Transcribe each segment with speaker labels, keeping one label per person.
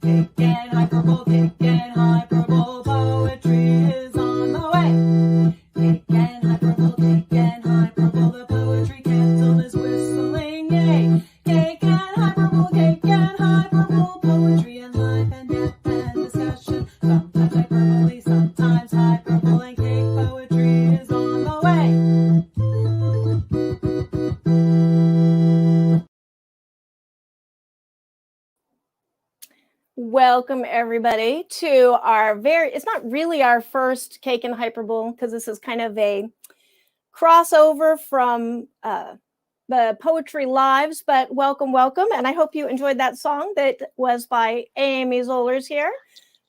Speaker 1: Cake and hyperbole, poetry is on the way. Cake and hyperbole, the poetry kettle is whistling, yay. Cake and hyperbole, poetry and life and death and discussion. Sometimes hyperbole, sometimes hyperbole, and cake poetry is on the way.
Speaker 2: Welcome everybody to our it's not really our first Cake and Hyperbole, because this is kind of a crossover from the Poetry Lives, but welcome. And I hope you enjoyed that song that was by Amy Zoellers here,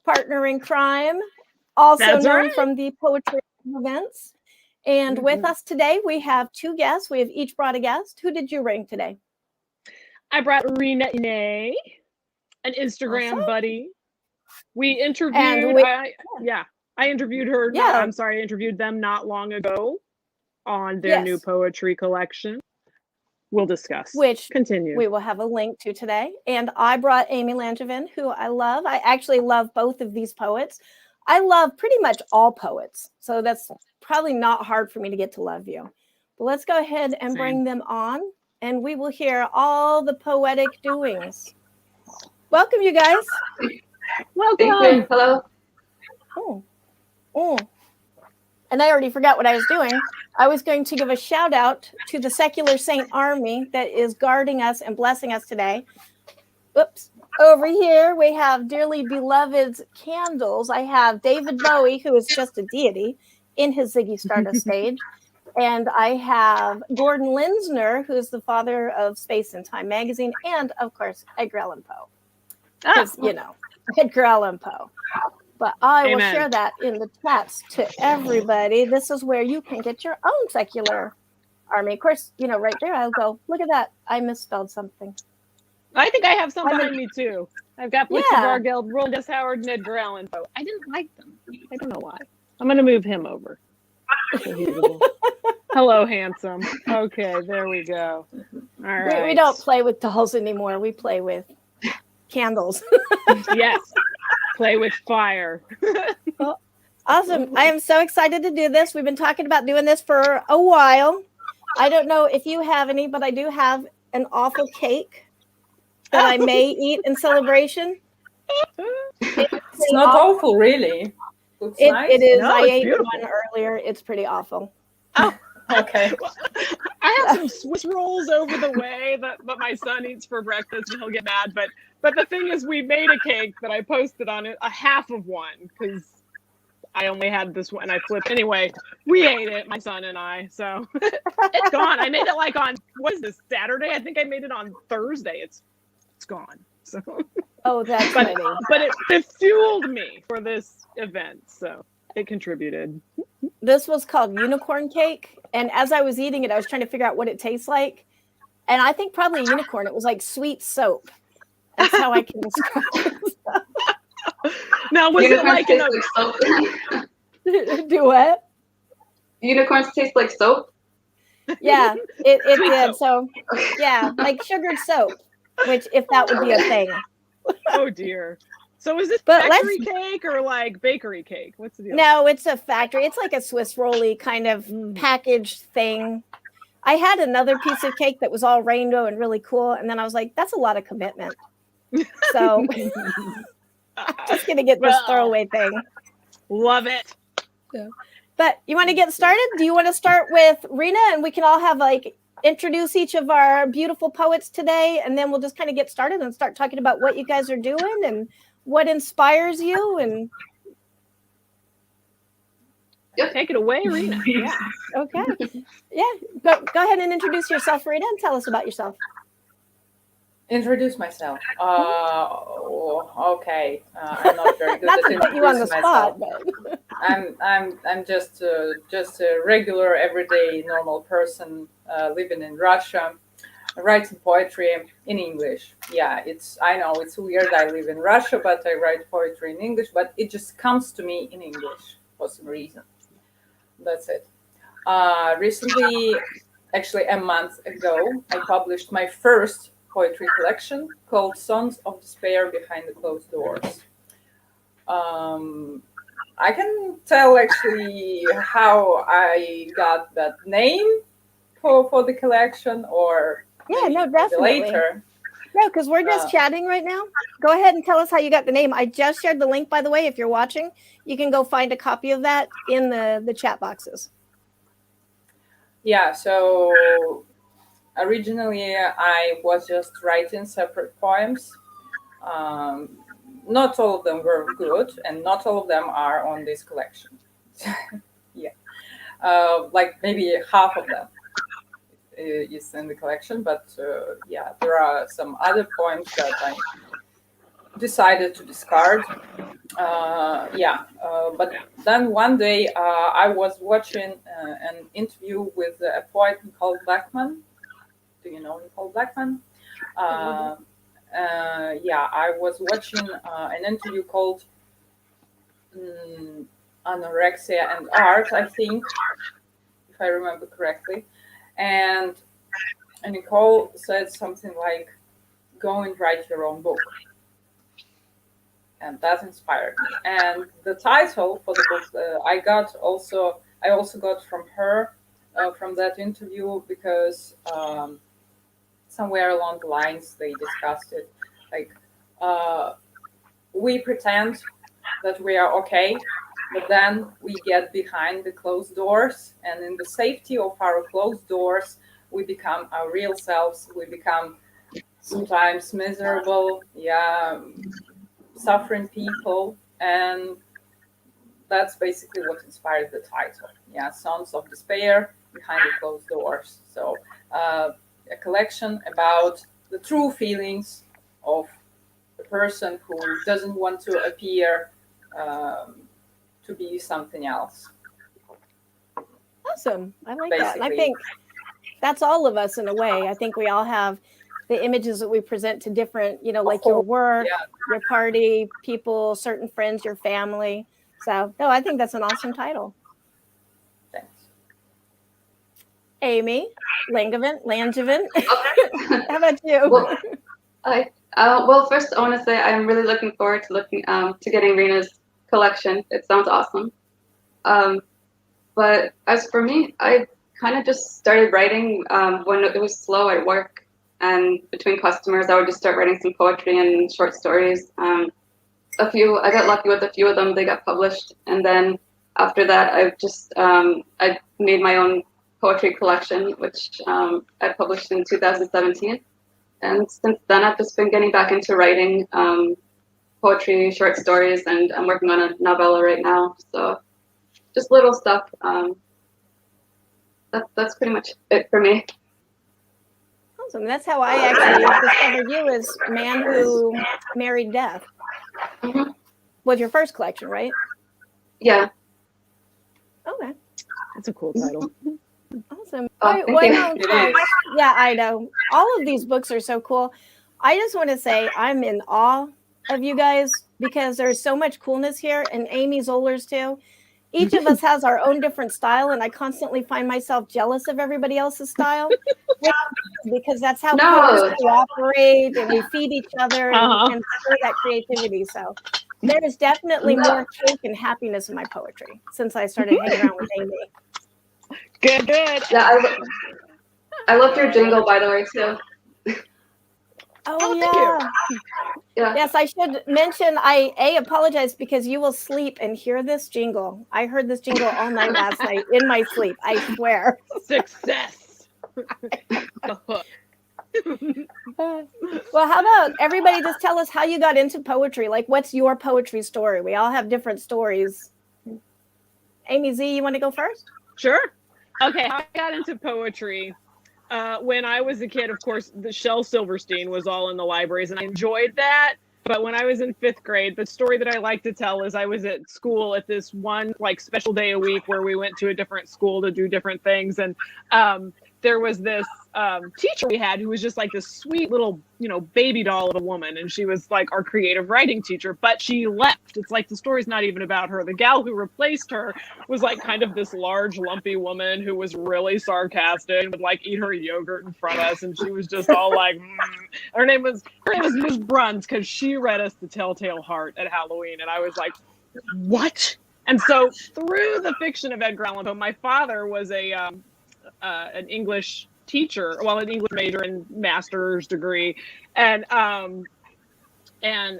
Speaker 2: partner in crime, also
Speaker 3: That's
Speaker 2: known
Speaker 3: right.
Speaker 2: from the Poetry events. And with us today, we have two guests. We have each brought a guest. Who did you bring today?
Speaker 3: I brought Rina Inae, an Instagram buddy. We interviewed, I interviewed her.
Speaker 2: Yeah.
Speaker 3: I interviewed them not long ago on their new poetry collection. We'll discuss.
Speaker 2: Which
Speaker 3: continue.
Speaker 2: We will have a link to today. And I brought Amy Langevin, who I love. I actually love both of these poets. I love pretty much all poets. So that's probably not hard for me to get to love you. But let's go ahead and bring them on, and we will hear all the poetic doings. Welcome, you guys.
Speaker 3: Welcome.
Speaker 4: Thank you. Hello.
Speaker 2: And I already forgot what I was doing. I was going to give a shout out to the Secular Saint Army that is guarding us and blessing us today. Oops. Over here, we have dearly beloved candles. I have David Bowie, who is just a deity in his Ziggy Stardust stage. And I have Gordon Linsner, who is the father of Space and Time magazine, and, of course, Edgar Allan Poe. Because, Edgar Allan Poe. But I will share that in the chats to everybody. This is where you can get your own Secular Army. Of course, right there, I'll go, look at that. I misspelled something.
Speaker 3: I think I have some behind me, too. I've got Blitz of Argeld, Roland S. Howard, and Edgar Allan Poe. I didn't like them. I don't know why. I'm going to move him over. Hello, handsome. Okay, there we go. All right.
Speaker 2: We don't play with dolls anymore. We play with candles.
Speaker 3: Yes. Play with fire.
Speaker 2: Awesome. I am so excited to do this. We've been talking about doing this for a while. I don't know if you have any, but I do have an awful cake that I may eat in celebration.
Speaker 4: It's not awful, really.
Speaker 2: It is.
Speaker 3: No,
Speaker 2: I ate
Speaker 3: beautiful.
Speaker 2: one earlier. It's pretty awful.
Speaker 3: Oh,
Speaker 4: okay.
Speaker 3: I have some Swiss rolls over the way that my son eats for breakfast, and he'll get mad. But the thing is, we made a cake that I posted on it, a half of one, because I only had this one. I flipped. Anyway, we ate it, my son and I. So it's gone. I made it on, what is this, Saturday? I think I made it on Thursday. It's gone. So.
Speaker 2: Oh, that's funny.
Speaker 3: But it fueled me for this event, so it contributed.
Speaker 2: This was called unicorn cake, and as I was eating it, I was trying to figure out what it tastes like, and I think probably a unicorn. It was like sweet soap. That's how I can describe it.
Speaker 3: Now, was it like
Speaker 4: like soap?
Speaker 2: Do what?
Speaker 4: Unicorns taste like soap?
Speaker 2: Yeah, it did. So, yeah, like sugared soap, which if that would be a thing.
Speaker 3: Oh dear. So is this factory cake or like bakery cake? What's the deal?
Speaker 2: No, it's a factory. It's like a Swiss rolly kind of packaged thing. I had another piece of cake that was all rainbow and really cool, and then I was like, that's a lot of commitment. So I'm just gonna get this throwaway thing.
Speaker 3: Love it.
Speaker 2: Yeah. But you want to get started? Do you want to start with Rina, and we can all have introduce each of our beautiful poets today, and then we'll just kind of get started and start talking about what you guys are doing and what inspires you. And
Speaker 3: take it away, Rina. Yeah.
Speaker 2: Okay. Yeah. Go ahead and introduce yourself, Rina, and tell us about yourself.
Speaker 4: Introduce myself. Okay. I'm not very good
Speaker 2: Not
Speaker 4: at
Speaker 2: to put you on the
Speaker 4: introducing
Speaker 2: spot,
Speaker 4: myself.
Speaker 2: but
Speaker 4: I'm just a regular, everyday, normal person living in Russia, writing poetry in English. Yeah, I know it's weird. I live in Russia, but I write poetry in English. But it just comes to me in English for some reason. That's it. Recently, actually a month ago, I published my first poetry collection called Sons of Despair Behind the Closed Doors. I can tell actually how I got that name for the collection, or
Speaker 2: Yeah, no,
Speaker 4: maybe
Speaker 2: definitely.
Speaker 4: later.
Speaker 2: No, because we're just chatting right now. Go ahead and tell us how you got the name. I just shared the link, by the way. If you're watching, you can go find a copy of that in the chat boxes.
Speaker 4: Yeah, so originally I was just writing separate poems. Not all of them were good, and not all of them are on this collection. Yeah, like maybe half of them is in the collection, but yeah, there are some other poems that I decided to discard. But then one day I was watching an interview with a poet called Blackman. Do you know Nicole Blackman? I was watching an interview called Anorexia and Art, I think, if I remember correctly. And Nicole said something like, "Go and write your own book." And that inspired me. And the title for the book I also got from her, from that interview, because somewhere along the lines they discussed it, like we pretend that we are okay, but then we get behind the closed doors, and in the safety of our closed doors we become our real selves. We become sometimes miserable, suffering people, and that's basically what inspired the title. Sons of Despair Behind the Closed Doors. So a collection about the true feelings of a person who doesn't want to appear to be something else.
Speaker 2: Awesome. I like that. And I think that's all of us in a way. I think we all have the images that we present to different, like your work, your party, people, certain friends, your family. So, no, I think that's an awesome title.
Speaker 4: Thanks.
Speaker 2: Amy, Langevin.
Speaker 5: Okay.
Speaker 2: How about you?
Speaker 5: Well, first I want to say I'm really looking forward to getting Rina's collection. It sounds awesome. But as for me, I kind of just started writing when it was slow at work, and between customers, I would just start writing some poetry and short stories. I got lucky with a few of them; they got published, and then after that, I made my own poetry collection, which I published in 2017. And since then, I've just been getting back into writing poetry, short stories, and I'm working on a novella right now. So just little stuff. That's pretty much it for me.
Speaker 2: Awesome. That's how I actually discovered you, as Man Who Married Death.
Speaker 5: Mm-hmm.
Speaker 2: Was your first collection, right?
Speaker 5: Yeah.
Speaker 2: Okay.
Speaker 3: That's a cool title.
Speaker 2: Awesome.
Speaker 5: Thank you.
Speaker 2: Yeah, I know. All of these books are so cool. I just want to say I'm in awe of you guys because there's so much coolness here, and Amy Zoellers too. Each of us has our own different style, and I constantly find myself jealous of everybody else's style because that's how poets cooperate, and we feed each other and stir that creativity. So there is definitely more cake and happiness in my poetry since I started hanging around with Amy.
Speaker 3: Good.
Speaker 5: Yeah, I loved your jingle, by the way, too.
Speaker 2: Oh, yeah.
Speaker 5: Yeah.
Speaker 2: Yes, I should mention I apologize because you will sleep and hear this jingle. I heard this jingle all night last night in my sleep. I swear.
Speaker 3: Success.
Speaker 2: Well, how about everybody just tell us how you got into poetry? Like, what's your poetry story? We all have different stories. Amy Z, you want to go first?
Speaker 3: Sure. Okay, how I got into poetry. When I was a kid, of course, the Shel Silverstein was all in the libraries, and I enjoyed that. But when I was in 5th grade, the story that I like to tell is I was at school at this one special day a week where we went to a different school to do different things. And there was this teacher we had who was just like this sweet little, baby doll of a woman. And she was like our creative writing teacher, but she left. It's like the story's not even about her. The gal who replaced her was like kind of this large, lumpy woman who was really sarcastic and would like eat her yogurt in front of us. And she was just all like, Her name was Miss Bruns, because she read us The Telltale Heart at Halloween. And I was like, what? And so through the fiction of Edgar Allan Poe, my father was an English teacher, an English major and master's degree, and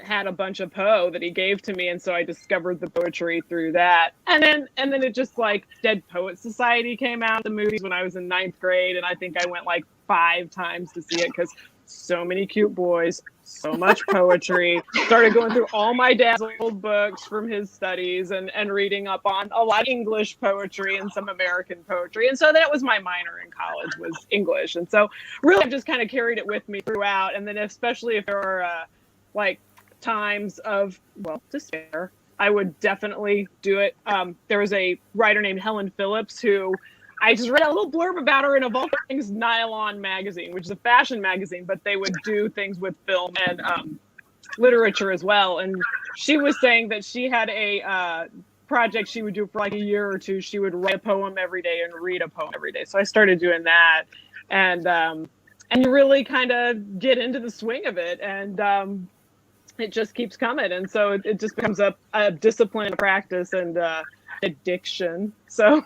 Speaker 3: had a bunch of Poe that he gave to me, and so I discovered the poetry through that. And then it just like Dead Poet Society came out, the movies, when I was in 9th grade, and I think I went like 5 times to see it because so many cute boys, so much poetry. Started going through all my dad's old books from his studies and reading up on a lot of English poetry and some American poetry. And so that was my minor in college, was English. And so really I've just kind of carried it with me throughout. And then especially if there are like times of, despair, I would definitely do it. There was a writer named Helen Phillips who I just read a little blurb about her in, of all things, Nylon magazine, which is a fashion magazine, but they would do things with film and literature as well. And she was saying that she had a project she would do for like a year or two. She would write a poem every day and read a poem every day. So I started doing that, and you really kind of get into the swing of it, and it just keeps coming. And so it just becomes a discipline, a practice, and addiction. So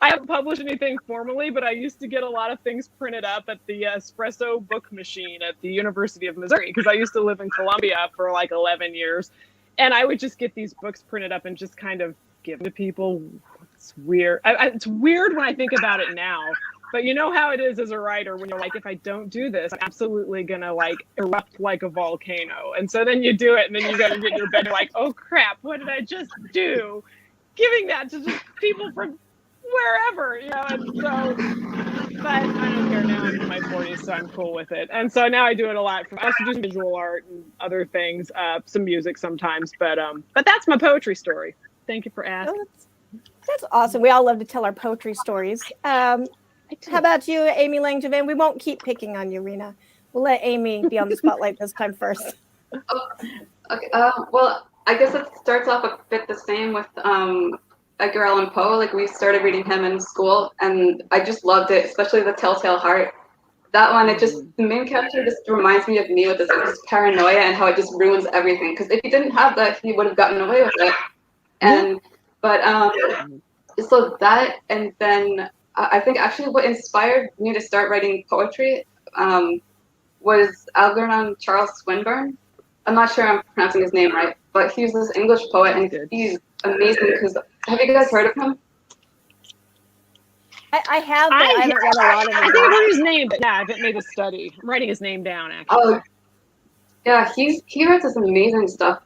Speaker 3: I haven't published anything formally, but I used to get a lot of things printed up at the espresso book machine at the University of Missouri, because I used to live in Columbia for like 11 years, and I would just get these books printed up and just kind of give them to people. It's weird. It's weird when I think about it now, but you know how it is as a writer when you're like, if I don't do this, I'm absolutely gonna like erupt like a volcano. And so then you do it, and then you go to get in your bed and you're like, oh crap, what did I just do? Giving that to just people from wherever, and so, but I don't care now. I'm in my 40s, so I'm cool with it. And so now I do it a lot. I also do some visual art and other things, some music sometimes, but that's my poetry story. Thank you for asking.
Speaker 2: That's awesome. We all love to tell our poetry stories. How about you, Amy Langevin? We won't keep picking on you, Rina. We'll let Amy be on the spotlight this time first.
Speaker 5: Okay. Well, I guess it starts off a bit the same with Edgar Allan Poe. Like, we started reading him in school, and I just loved it, especially The Telltale Heart. That one, the main character just reminds me of me with this paranoia and how it just ruins everything. Because if he didn't have that, he would have gotten away with it. So that, and then I think actually what inspired me to start writing poetry was Algernon Charles Swinburne. I'm not sure I'm pronouncing his name right, but he's this English poet, and he's amazing. Because have you guys heard of him?
Speaker 2: I have, but I haven't read a lot of it.
Speaker 3: I think I've heard his name, but yeah, I haven't made a study. I'm writing his name down, actually.
Speaker 5: Oh, yeah, he writes this amazing stuff.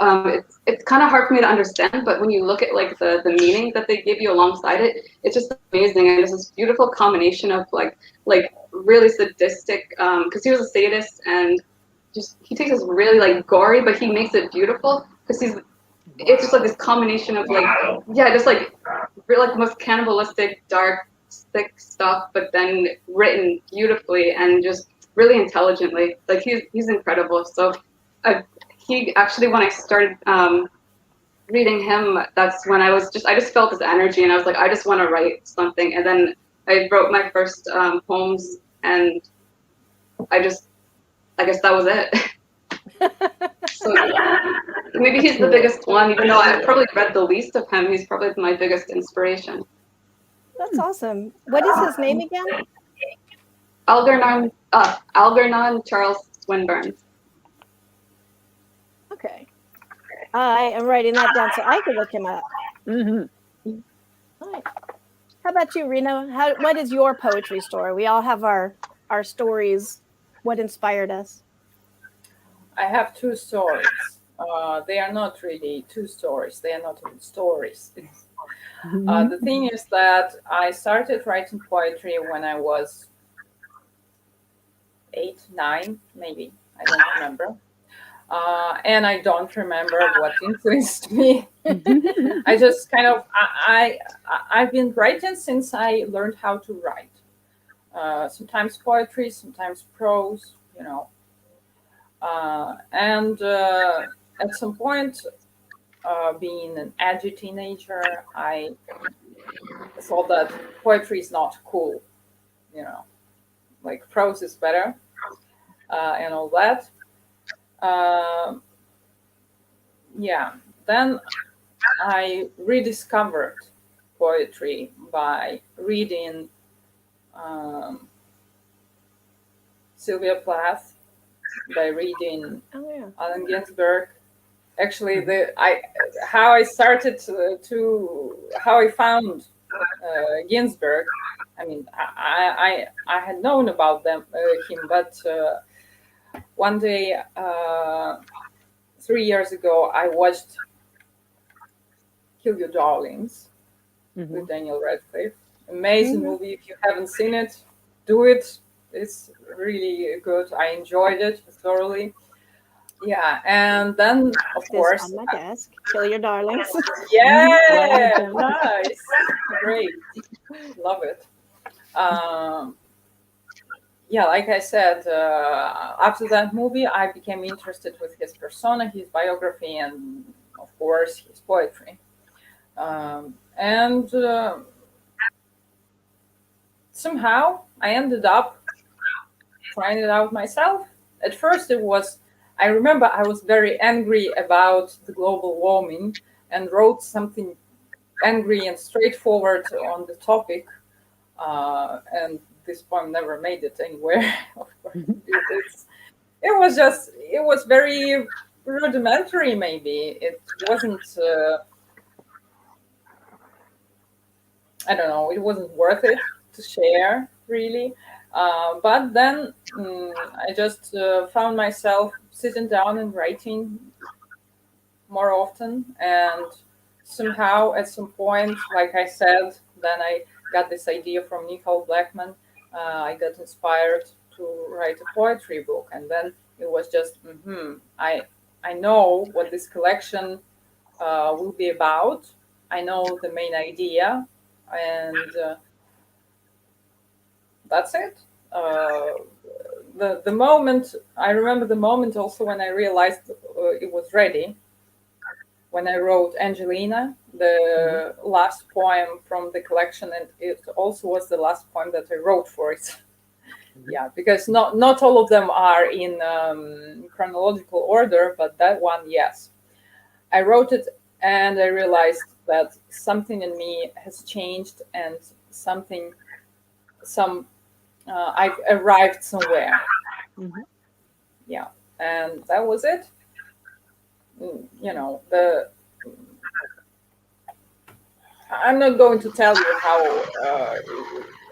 Speaker 5: It's kind of hard for me to understand, but when you look at like the meaning that they give you alongside it, it's just amazing. And it's this beautiful combination of like really sadistic, because he was a sadist, and he takes this really like gory, but he makes it beautiful because it's just like this combination of just like really like the most cannibalistic, dark, thick stuff, but then written beautifully and just really intelligently. Like he's incredible. So he actually, when I started reading him, that's when I just felt his energy, and I was like, I just want to write something. And then I wrote my first poems, and I guess that was it. So maybe he's the biggest one, even though I've probably read the least of him. He's probably my biggest inspiration.
Speaker 2: That's awesome. What is his name again?
Speaker 5: Algernon Charles Swinburne.
Speaker 2: Okay. I am writing that down so I can look him up.
Speaker 3: Mm-hmm.
Speaker 2: All right. How about you, Rina? What is your poetry story? We all have our stories. What inspired us?
Speaker 4: I have 2 stories. They are not really 2 stories. They are not even stories. The thing is that I started writing poetry when I was 8, 9, maybe. I don't remember. And I don't remember what influenced me. I just kind of, I've been writing since I learned how to write. sometimes poetry, sometimes prose, and at some point, being an edgy teenager, I thought that poetry is not cool, like prose is better, and all that. Yeah, then I rediscovered poetry by reading Sylvia Plath, by reading
Speaker 2: Oh yeah.
Speaker 4: Allen Ginsberg. Actually, how I started how I found Ginsberg. I mean, I had known about him, but one day, 3 years ago, I watched Kill Your Darlings with Daniel Radcliffe. Amazing movie. If you haven't seen it, do it. It's really good. I enjoyed it thoroughly. Yeah, and then of course,
Speaker 2: on my desk. Kill Your Darlings.
Speaker 4: yeah, nice, great, love it. Yeah, like I said, after that movie, I became interested with his persona, his biography, and of course his poetry. And somehow I ended up trying it out myself. At first, I remember I was very angry about the global warming and wrote something angry and straightforward on the topic. And this poem never made it anywhere. Of course, it was very rudimentary. Maybe it wasn't. I don't know. It wasn't worth it to share, really. But then I just found myself sitting down and writing more often, and somehow at some point, like I said, then I got this idea from Nicole Blackman. I got inspired to write a poetry book, and then it was just I know what this collection will be about. I know the main idea, and that's it. The moment, I remember the moment also when I realized it was ready, when I wrote Angelina, the last poem from the collection, and it also was the last poem that I wrote for it. Yeah, because not all of them are in chronological order, but that one, yes. I wrote it and I realized that something in me has changed, and I've arrived somewhere. Yeah, and that was it. I'm not going to tell you how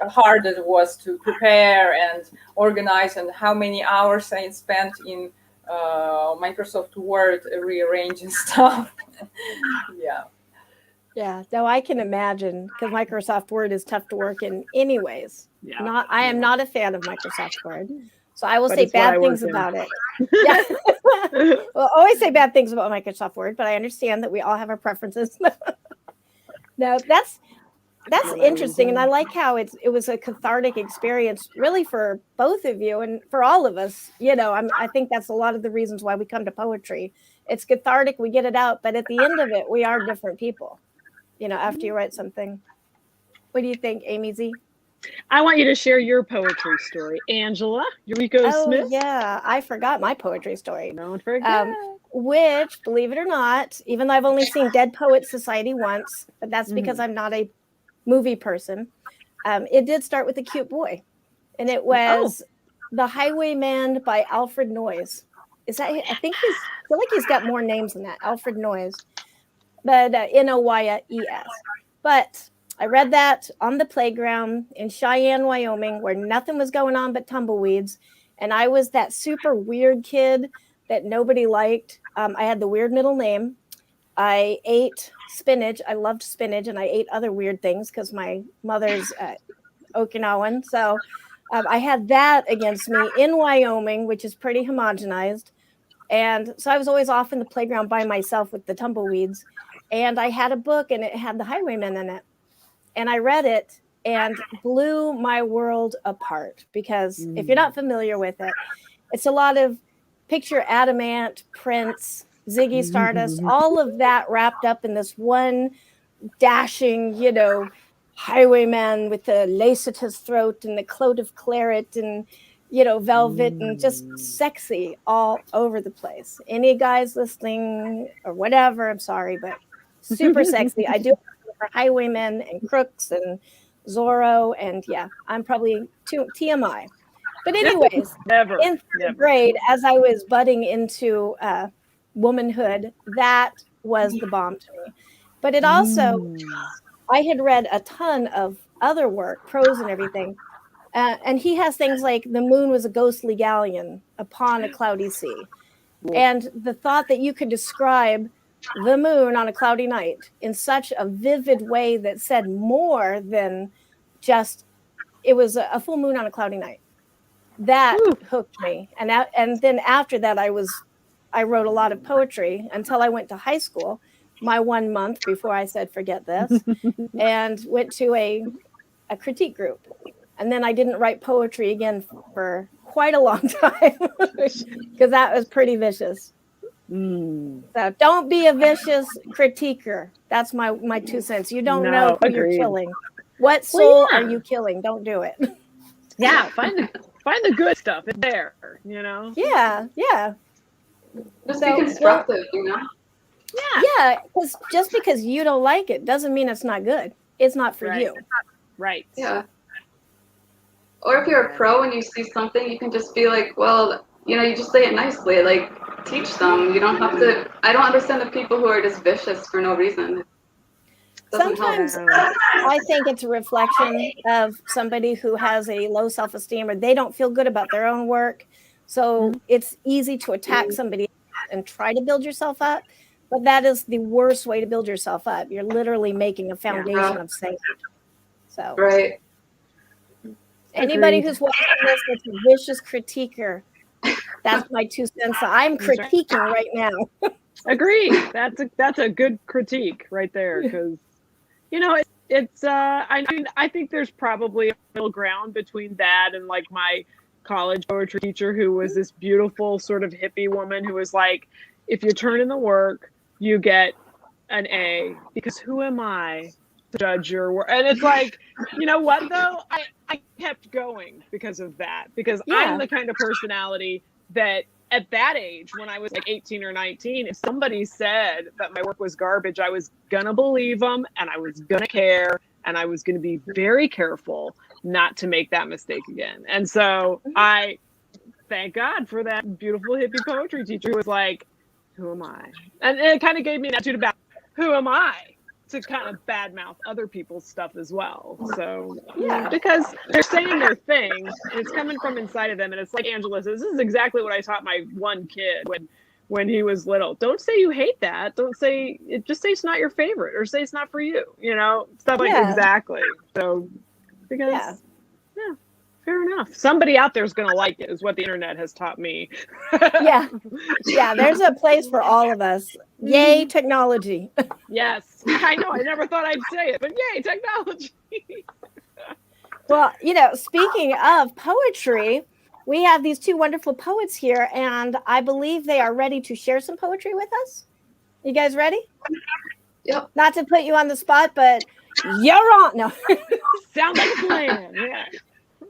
Speaker 4: hard it was to prepare and organize, and how many hours I spent in Microsoft Word rearranging stuff.
Speaker 2: Yeah, no, I can imagine, because Microsoft Word is tough to work in anyways.
Speaker 3: Yeah.
Speaker 2: I am not a fan of Microsoft Word, so I will
Speaker 3: But
Speaker 2: say
Speaker 3: it's what I
Speaker 2: bad things
Speaker 3: work in.
Speaker 2: about it. Yeah. Well, always say bad things about Microsoft Word, but I understand that we all have our preferences. No, that's interesting, and I like how it was a cathartic experience, really, for both of you and for all of us. I think that's a lot of the reasons why we come to poetry. It's cathartic, we get it out, but at the end of it, we are different people. After you write something. What do you think, Amy Z?
Speaker 3: I want you to share your poetry story, Angela. Yuriko Smith.
Speaker 2: Yeah, I forgot my poetry story.
Speaker 3: Don't forget.
Speaker 2: Which, believe it or not, even though I've only seen Dead Poets Society once, but that's because I'm not a movie person, it did start with a cute boy, and it was The Highwayman by Alfred Noyes. I feel like he's got more names than that, Alfred Noyes, but Noyes. But I read that on the playground in Cheyenne, Wyoming, where nothing was going on but tumbleweeds, and I was that super weird kid that nobody liked. I had the weird middle name. I ate spinach. I loved spinach, and I ate other weird things because my mother's Okinawan. So I had that against me in Wyoming, which is pretty homogenized. And so I was always off in the playground by myself with the tumbleweeds. And I had a book, and it had The Highwayman in it. And I read it, and blew my world apart because if you're not familiar with it, it's a lot of picture Adamant, Prince, Ziggy Stardust, all of that wrapped up in this one dashing, highwayman with the lace at his throat and the coat of claret and, velvet and just sexy all over the place. Any guys listening or whatever, I'm sorry, but super sexy. I do it for highwaymen and crooks and Zorro, and yeah, I'm probably too TMI. But anyways, in third grade, as I was budding into womanhood, that was the bomb to me. But it also, I had read a ton of other work, prose and everything, and he has things like the moon was a ghostly galleon upon a cloudy sea. And the thought that you could describe the moon on a cloudy night in such a vivid way that said more than just, it was a full moon on a cloudy night. That hooked me. And then after that, I wrote a lot of poetry until I went to high school, my 1 month before I said, forget this, and went to a critique group. And then I didn't write poetry again for quite a long time because that was pretty vicious. So don't be a vicious critiquer. That's my 2 cents. You don't know who you're killing. What soul are you killing? Don't do it.
Speaker 3: Yeah, find the good stuff. It's there, Yeah.
Speaker 5: Just be constructive,
Speaker 2: Yeah, because just because you don't like it doesn't mean it's not good. It's not for you.
Speaker 3: Right.
Speaker 5: Yeah. Or if you're a pro and you see something, you can just be like, well, you just say it nicely. Like, teach them. You don't have to. I don't understand the people who are just vicious for no reason.
Speaker 2: Sometimes I think it's a reflection of somebody who has a low self-esteem or they don't feel good about their own work. So it's easy to attack somebody and try to build yourself up. But that is the worst way to build yourself up. You're literally making a foundation of sand. So
Speaker 5: right.
Speaker 2: Anybody who's watching this that's a vicious critiquer, that's my 2 cents. I'm critiquing right now.
Speaker 3: Agreed. That's a good critique right there, because it's I think there's probably a middle ground between that and like my college poetry teacher, who was this beautiful sort of hippie woman who was like, if you turn in the work, you get an A, because who am I to judge your work? And it's like, you know what though? I kept going because of that, because I'm the kind of personality that at that age, when I was like 18 or 19, if somebody said that my work was garbage, I was gonna believe them, and I was gonna care, and I was gonna be very careful not to make that mistake again. And so I thank God for that beautiful hippie poetry teacher who was like, who am I? And it kind of gave me an attitude about who am I to kind of badmouth other people's stuff as well. So because they're saying their thing and it's coming from inside of them. And it's like Angela says, this is exactly what I taught my one kid when he was little. Don't say you hate that. Don't say it. Just say it's not your favorite, or say it's not for you. Stuff like exactly. So because fair enough. Somebody out there is going to like it, is what the internet has taught me.
Speaker 2: Yeah. There's a place for all of us. Yay, technology.
Speaker 3: Yes, I know. I never thought I'd say it, but yay, technology.
Speaker 2: Well, speaking of poetry, we have these 2 wonderful poets here, and I believe they are ready to share some poetry with us. You guys ready?
Speaker 5: Yep.
Speaker 2: Not to put you on the spot, but you're on. No.
Speaker 3: Sounds like a plan. Yeah.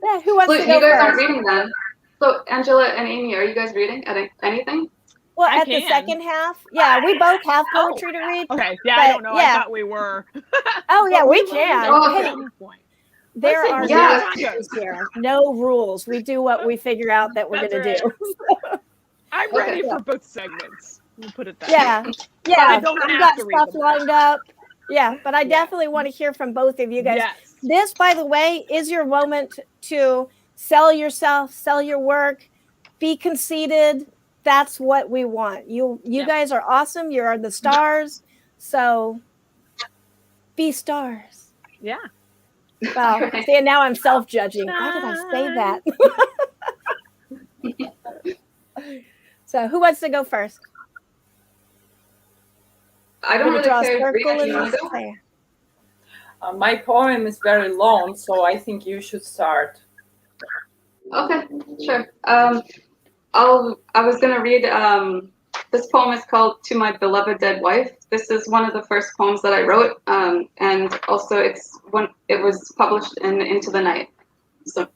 Speaker 2: Yeah, who wants to go
Speaker 5: you guys
Speaker 2: first?
Speaker 5: aren't reading then. So Angela and Amy, are you guys reading anything?
Speaker 2: Well, at the second half, we both have poetry to read.
Speaker 3: Okay, I don't know. I thought we were.
Speaker 2: Oh yeah, we can.
Speaker 5: Okay.
Speaker 2: There are no rules here. No rules. We do what we figure out that we're going to do.
Speaker 3: I'm ready for both segments. We'll put it that way.
Speaker 2: Yeah.
Speaker 3: I don't
Speaker 2: I've
Speaker 3: have
Speaker 2: got
Speaker 3: to read
Speaker 2: stuff
Speaker 3: them.
Speaker 2: lined up. Yeah, but I definitely want to hear from both of you guys.
Speaker 3: Yes.
Speaker 2: This, by the way, is your moment to sell yourself, sell your work, be conceited. That's what we want. You guys are awesome. You're the stars. So be stars.
Speaker 3: Yeah.
Speaker 2: Well, see, now I'm self-judging. Why did I say that? So who wants to go first?
Speaker 5: I don't really
Speaker 2: draw a
Speaker 5: care.
Speaker 2: circle
Speaker 5: Rina,
Speaker 2: in
Speaker 5: you wanna
Speaker 2: this
Speaker 5: go?
Speaker 2: player.
Speaker 4: My poem is very long, so I think you should start.
Speaker 5: Okay, sure. I was gonna read. This poem is called "To My Beloved Dead Wife." This is one of the first poems that I wrote, and also it was published in Into the Night. So,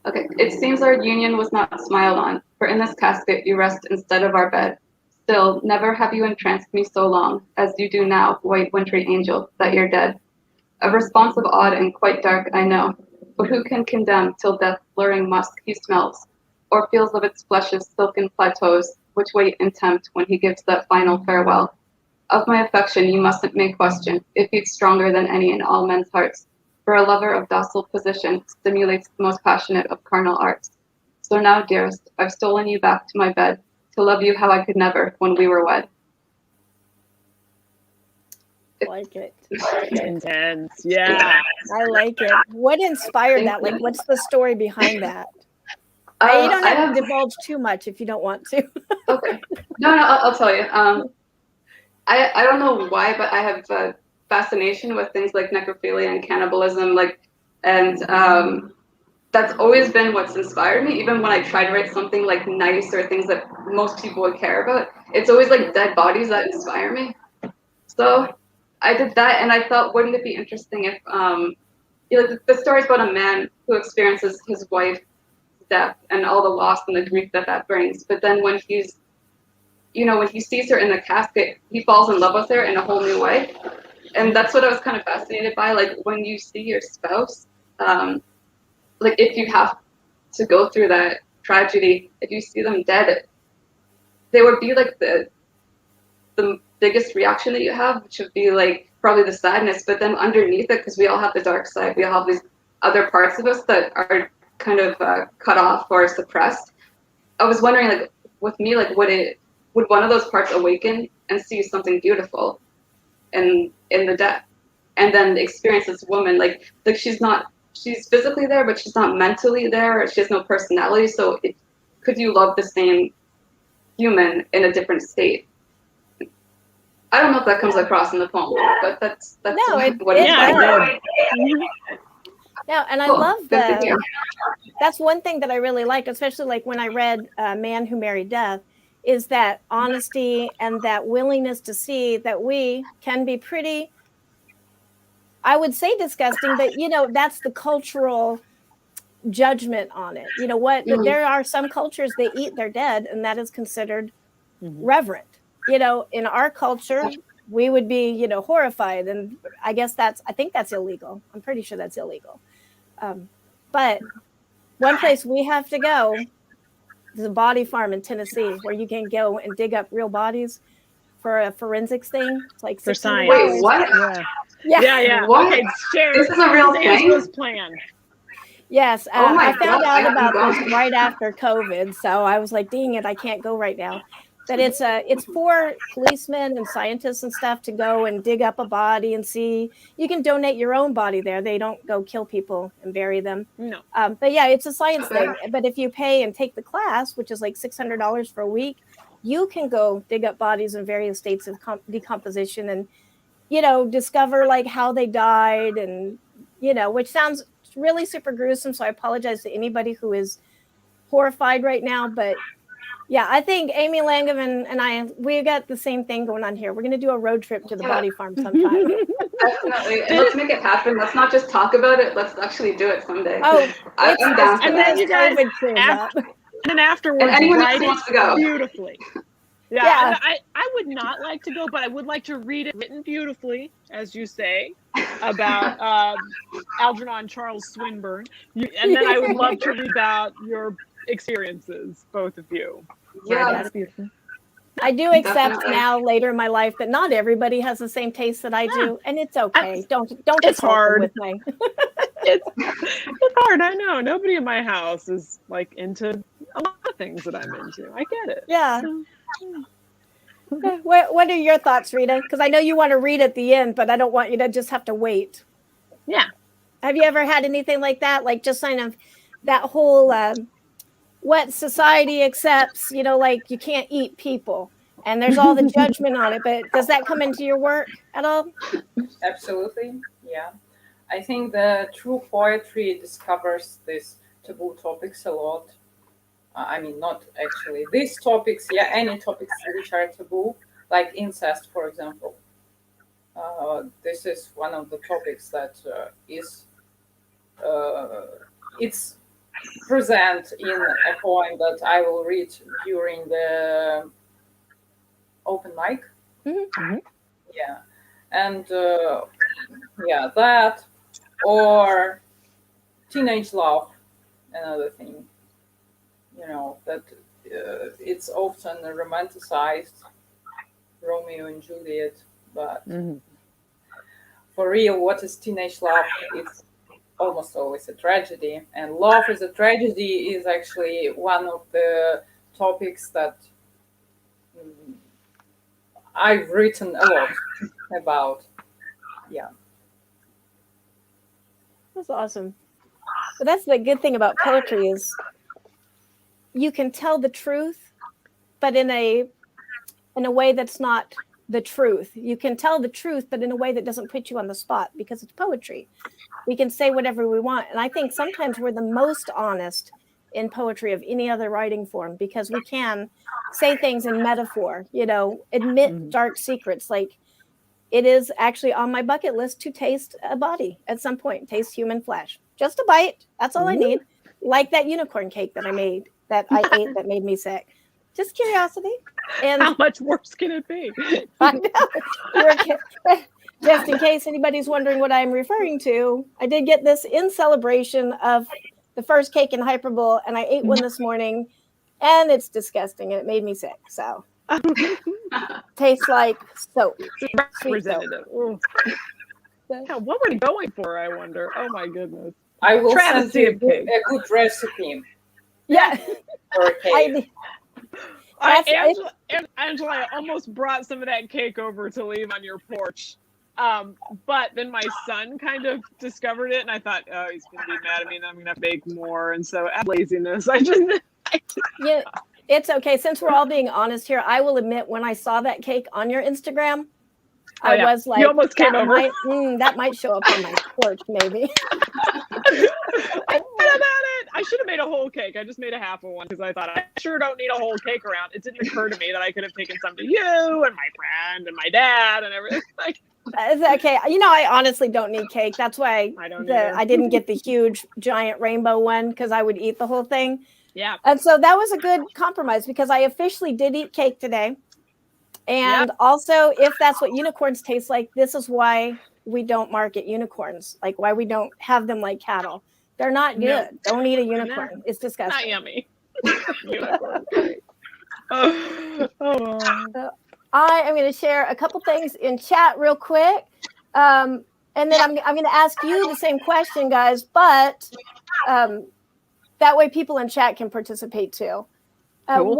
Speaker 5: okay. It seems our union was not smiled on, for in this casket you rest instead of our bed. Still, never have you entranced me so long as you do now, white wintry angel, that you're dead. A responsive odd and quite dark, I know, but who can condemn till death blurring musk he smells, or feels of its flesh's silken plateaus, which wait and tempt when he gives that final farewell. Of my affection you mustn't make question, it beats stronger than any in all men's hearts, for a lover of docile position stimulates the most passionate of carnal arts. So now, dearest, I've stolen you back to my bed, to love you how I could never when we were wed.
Speaker 2: Like it.
Speaker 3: Intense. Yeah.
Speaker 2: I like it. What inspired that? Like, what's the story behind that? You don't have to divulge too much if you don't want to.
Speaker 5: Okay. No, I'll tell you. I don't know why, but I have a fascination with things like necrophilia and cannibalism, and that's always been what's inspired me. Even when I try to write something like nice or things that most people would care about, it's always like dead bodies that inspire me. So I did that, and I thought, wouldn't it be interesting if, the story's about a man who experiences his wife's death and all the loss and the grief that brings. But then when when he sees her in the casket, he falls in love with her in a whole new way. And that's what I was kind of fascinated by. Like, when you see your spouse, if you have to go through that tragedy, if you see them dead, they would be like the biggest reaction that you have, which would be like probably the sadness, but then underneath it, because we all have the dark side, we all have these other parts of us that are kind of cut off or suppressed. I was wondering, like, with me, like, would one of those parts awaken and see something beautiful in the death, and then experience this woman like she's physically there, but she's not mentally there. She has no personality. So could you love the same human in a different state? I don't know if that comes across in the poem, but that's
Speaker 2: No,
Speaker 5: what
Speaker 2: it
Speaker 3: does.
Speaker 2: Yeah, and
Speaker 5: Cool.
Speaker 2: I love
Speaker 5: Good to hear.
Speaker 2: that's one thing that I really like, especially like when I read Man Who Married Death, is that honesty and that willingness to see that we can be pretty, I would say disgusting, but that's the cultural judgment on it. You know what?
Speaker 5: Mhm.
Speaker 2: There are some cultures they eat their dead, and that is considered reverent. In our culture, we would be, horrified, and I think that's illegal. I'm pretty sure that's illegal. But one place we have to go is a body farm in Tennessee, where you can go and dig up real bodies for a forensics thing. It's like
Speaker 3: For
Speaker 2: $600.
Speaker 3: science.
Speaker 5: Wait, what?
Speaker 3: Yeah.
Speaker 5: What?
Speaker 3: Okay, share.
Speaker 5: This is a real thing?
Speaker 3: Angela's plan.
Speaker 2: Yes,
Speaker 5: Oh my
Speaker 2: I found
Speaker 5: God, I
Speaker 2: out about
Speaker 5: haven't
Speaker 2: this
Speaker 5: gone.
Speaker 2: right after COVID, so I was like, "Dang it, I can't go right now." But it's for policemen and scientists and stuff to go and dig up a body and see. You can donate your own body there. They don't go kill people and bury them.
Speaker 3: No.
Speaker 2: But yeah, it's a science thing. But if you pay and take the class, which is like $600 for a week, you can go dig up bodies in various states of decomposition and discover like how they died, and which sounds really super gruesome. So I apologize to anybody who is horrified right now, but yeah, I think Amy Langevin and we got the same thing going on here. We're going to do a road trip to the body farm sometime.
Speaker 5: Definitely. And let's make it happen. Let's not just talk about it. Let's actually do it someday.
Speaker 2: Oh,
Speaker 5: I'm down for
Speaker 3: and
Speaker 5: that.
Speaker 3: then you guys,
Speaker 2: COVID clears up.
Speaker 3: and afterwards,
Speaker 5: And anyone else
Speaker 3: write
Speaker 5: who
Speaker 3: it
Speaker 5: wants to go.
Speaker 3: beautifully.
Speaker 2: Yeah.
Speaker 3: Yeah. I would not like to go, but I would like to read it written beautifully, as you say, about Algernon Charles Swinburne. And then I would love to read about your experiences, both of you.
Speaker 5: Yeah.
Speaker 3: That's beautiful.
Speaker 2: I do accept
Speaker 5: Definitely.
Speaker 2: now, later in my life, that not everybody has the same taste that I do, and it's okay. Don't
Speaker 3: It's
Speaker 2: insult them
Speaker 3: hard.
Speaker 2: with me.
Speaker 3: It's hard. I know. Nobody in my house is like into a lot of things that I'm into. I get it.
Speaker 2: Yeah.
Speaker 3: So,
Speaker 2: Okay. What are your thoughts, Rita? Because I know you want to read at the end, but I don't want you to just have to wait.
Speaker 3: yeah.
Speaker 2: Have you ever had anything like that? Like just kind of that whole what society accepts, like you can't eat people and there's all the judgment on it. But does that come into your work at all?
Speaker 4: Absolutely. Yeah, I think the true poetry discovers these taboo topics a lot. I mean, not actually these topics, yeah, any topics which are taboo, like incest, for example. This is one of the topics that is it's present in a poem that I will read during the open mic.
Speaker 2: Mhm.
Speaker 4: Yeah, and yeah, that or teenage love, another thing. You know that it's often romanticized, Romeo and Juliet, but for real, what is teenage love? It's almost always a tragedy, and love is a tragedy is actually one of the topics that I've written a lot about. Yeah.
Speaker 2: That's awesome. But that's the good thing about poetry is you can tell the truth, but in a way that's not the truth. You can tell the truth, but in a way that doesn't put you on the spot because it's poetry. We can say whatever we want. And I think sometimes we're the most honest in poetry of any other writing form because we can say things in metaphor, you know, admit dark secrets. Like it is actually on my bucket list to taste a body at some point, taste human flesh. Just a bite. That's all I need. Like that unicorn cake that I made, that I ate that made me sick. Just curiosity. And
Speaker 3: How much worse can it be?
Speaker 2: I know. Just in case anybody's wondering what I'm referring to, I did get this in celebration of the first Cake Hyperbull, and I ate one this morning, and it's disgusting, and it made me sick. So, tastes like soap. Sweet soap.
Speaker 3: Representative. Yeah, what were they going for, I wonder? Oh my goodness.
Speaker 4: I will
Speaker 3: Travesty
Speaker 4: send
Speaker 3: of
Speaker 4: you
Speaker 3: cake.
Speaker 4: a good recipe
Speaker 2: Yeah.
Speaker 4: for a cake.
Speaker 3: Angela, I almost brought some of that cake over to leave on your porch. But then my son kind of discovered it, and I thought, oh, he's going to be mad at me, and I'm going to have to bake more. And so, out of laziness,
Speaker 2: Yeah, it's okay. Since we're all being honest here, I will admit when I saw that cake on your Instagram, I was like,
Speaker 3: you almost came over.
Speaker 2: That might show up on my porch, maybe.
Speaker 3: I thought about it. I should have made a whole cake. I just made a half of one because I thought I sure don't need a whole cake around. It didn't occur to me that I could have taken some to you and my friend and my dad and everything. Like,
Speaker 2: it's okay. You know, I honestly don't need cake. That's why I didn't get the huge giant rainbow one because I would eat the whole thing.
Speaker 3: Yeah.
Speaker 2: And so that was a good compromise because I officially did eat cake today. And also, if that's what unicorns taste like, this is why we don't market unicorns, like why we don't have them like cattle. They're not good.
Speaker 3: No.
Speaker 2: Don't eat a unicorn. No. It's disgusting.
Speaker 3: Not yummy. Oh.
Speaker 2: I am going to share a couple things in chat real quick. And then I'm going to ask you the same question, guys, but that way people in chat can participate too.
Speaker 3: Cool.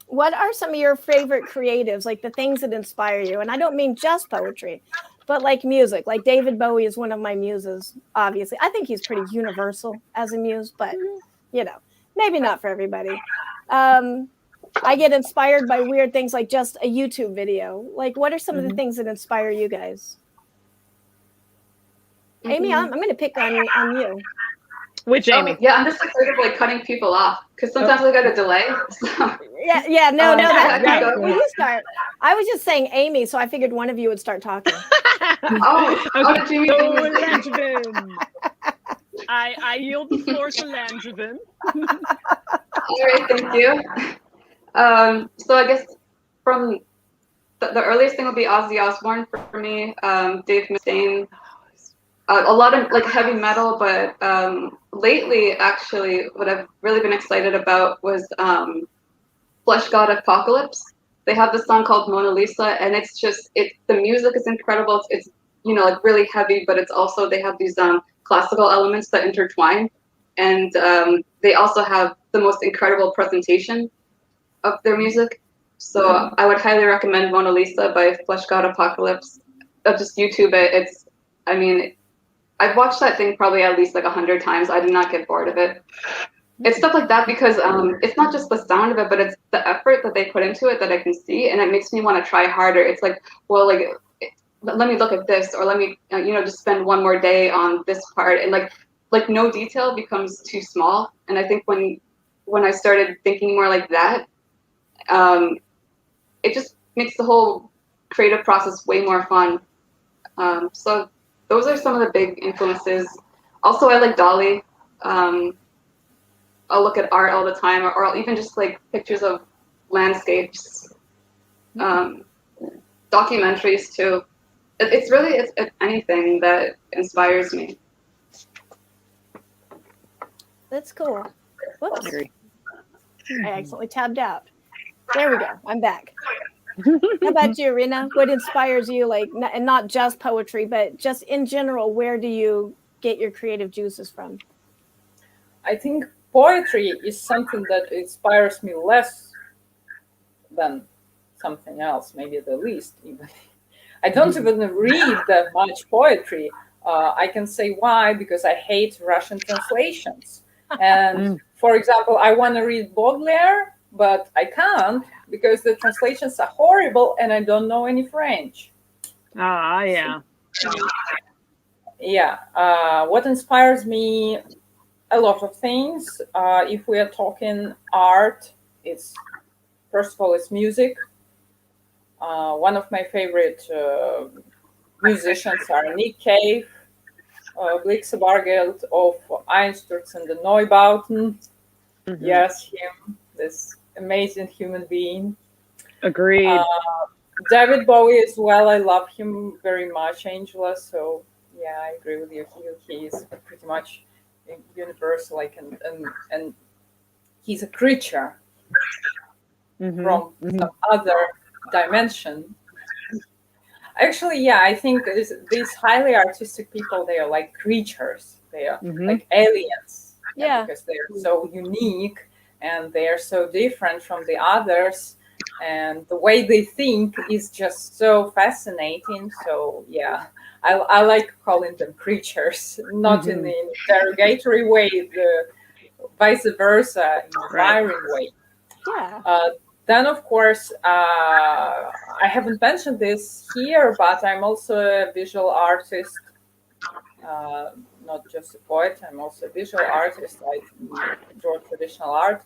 Speaker 2: What are some of your favorite creatives, like the things that inspire you? And I don't mean just poetry, but like music. Like David Bowie is one of my muses, obviously. I think he's pretty universal as a muse, but, you know, maybe not for everybody. I get inspired by weird things like just a YouTube video. Like, what are some of the things that inspire you guys? Amy, I'm going to pick on you.
Speaker 3: Which Amy?
Speaker 5: Yeah, I'm just afraid of like cutting people off because sometimes I got a delay. So.
Speaker 2: No,
Speaker 5: You
Speaker 2: start. I was just saying Amy, so I figured one of you would start talking.
Speaker 5: Did you mean
Speaker 3: Langevin? I yield the floor to Langevin.
Speaker 5: All right, thank you. So I guess from the earliest thing would be Ozzy Osbourne for me, Dave Mustaine. A lot of like heavy metal, but lately, actually, what I've really been excited about was Flesh God Apocalypse. They have this song called Mona Lisa, and the music is incredible. It's you know like really heavy, but it's also they have these classical elements that intertwine, and they also have the most incredible presentation of their music. So I would highly recommend Mona Lisa by Flesh God Apocalypse. Just YouTube it. I've watched that thing probably at least like 100 times. I did not get bored of it. It's stuff like that because it's not just the sound of it, but it's the effort that they put into it that I can see, and it makes me want to try harder. It's like, well, like let me look at this, or let me just spend one more day on this part, and like no detail becomes too small. And I think when I started thinking more like that, it just makes the whole creative process way more fun. So those are some of the big influences. Also, I like Dolly. I'll look at art all the time, or I'll even just like pictures of landscapes, documentaries too. It's anything that inspires me.
Speaker 2: That's cool. Whoops. I accidentally tabbed out. There we go. I'm back. How about you, Rina? What inspires you, like, and not just poetry, but just in general, where do you get your creative juices from?
Speaker 4: I think poetry is something that inspires me less than something else, maybe the least even. I don't even read that much poetry. I can say why, because I hate Russian translations. And for example, I want to read Baudelaire, but I can't because the translations are horrible and I don't know any French.
Speaker 3: Yeah.
Speaker 4: Yeah. What inspires me? A lot of things. If we are talking art, it's first of all, it's music. One of my favorite musicians are Nick Cave, Blixebargeld of Einsturz and the Neubauten. Yes, him, this amazing human being.
Speaker 3: Agreed.
Speaker 4: David Bowie as well. I love him very much, Angela. So yeah, I agree with you. He is pretty much universal, like, and he's a creature from some other dimension. Actually, yeah, I think these highly artistic people, they are like creatures. They are like aliens.
Speaker 2: Yeah.
Speaker 4: Because they are so unique and they are so different from the others. And the way they think is just so fascinating. So, yeah, I like calling them creatures, not in the interrogatory way, the vice versa, in the admiring way.
Speaker 2: Yeah.
Speaker 4: Then, of course, I haven't mentioned this here, but I'm also a visual artist, not just a poet. I'm also a visual artist. I draw traditional art,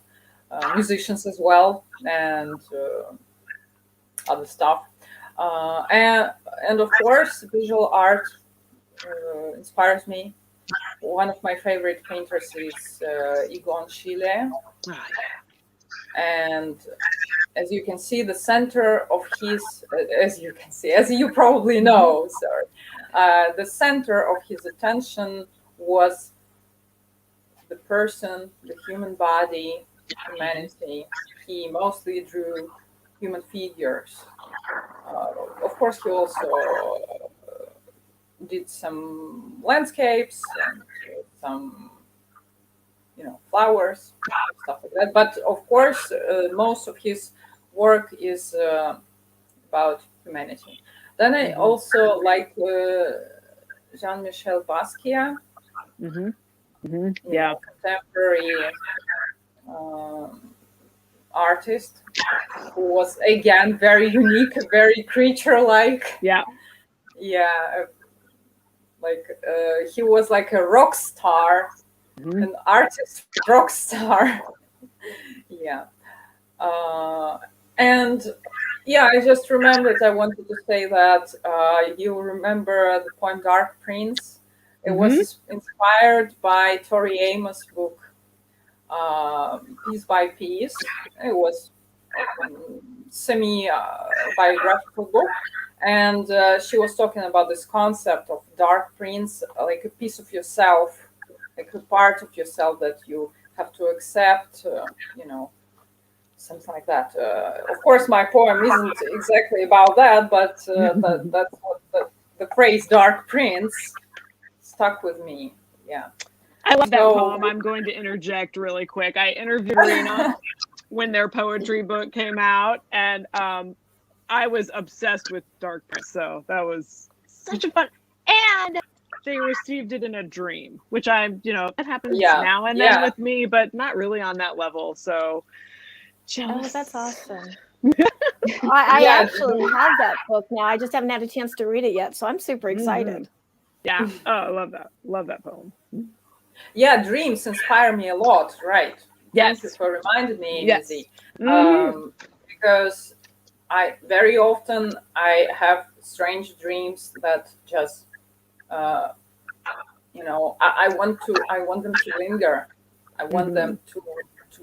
Speaker 4: musicians as well, and other stuff. And of course, visual art inspires me. One of my favorite painters is Egon Schiele. And as you can see, the center of his, as you probably know, the center of his attention was the person, the human body, humanity. He mostly drew human figures. Of course, he also did some landscapes and some, flowers, stuff like that. But of course, most of his work is about humanity. Then I also like Jean-Michel Basquiat, contemporary artist who was again very unique, very creature-like.
Speaker 3: Yeah.
Speaker 4: He was like a rock star, an artist rock star. And I just remembered I wanted to say that you remember the poem Dark Prince. It was inspired by Tori Amos' book, Piece by Piece. It was a semi-biographical book. And she was talking about this concept of Dark Prince, like a piece of yourself, like a part of yourself that you have to accept, something like that. Of course, my poem isn't exactly about that, but that's what the phrase Dark Prince stuck with me. Yeah.
Speaker 3: I love that poem. I'm going to interject really quick. I interviewed Rina when their poetry book came out, and I was obsessed with Dark Prince. So that was such a fun. And they received it in a dream, which that happens now and then with me, but not really on that level. So
Speaker 2: that's awesome. I
Speaker 4: Yeah.
Speaker 2: actually have that book now. I just haven't had a chance to read it yet, so I'm super excited.
Speaker 3: Yeah. Oh, I love that. Love that poem.
Speaker 4: Yeah, dreams inspire me a lot, right?
Speaker 3: Yes.
Speaker 4: Thank you for reminding me,
Speaker 3: Yes.
Speaker 4: Lizzie. Because very often I have strange dreams that just I want them to linger. I want them to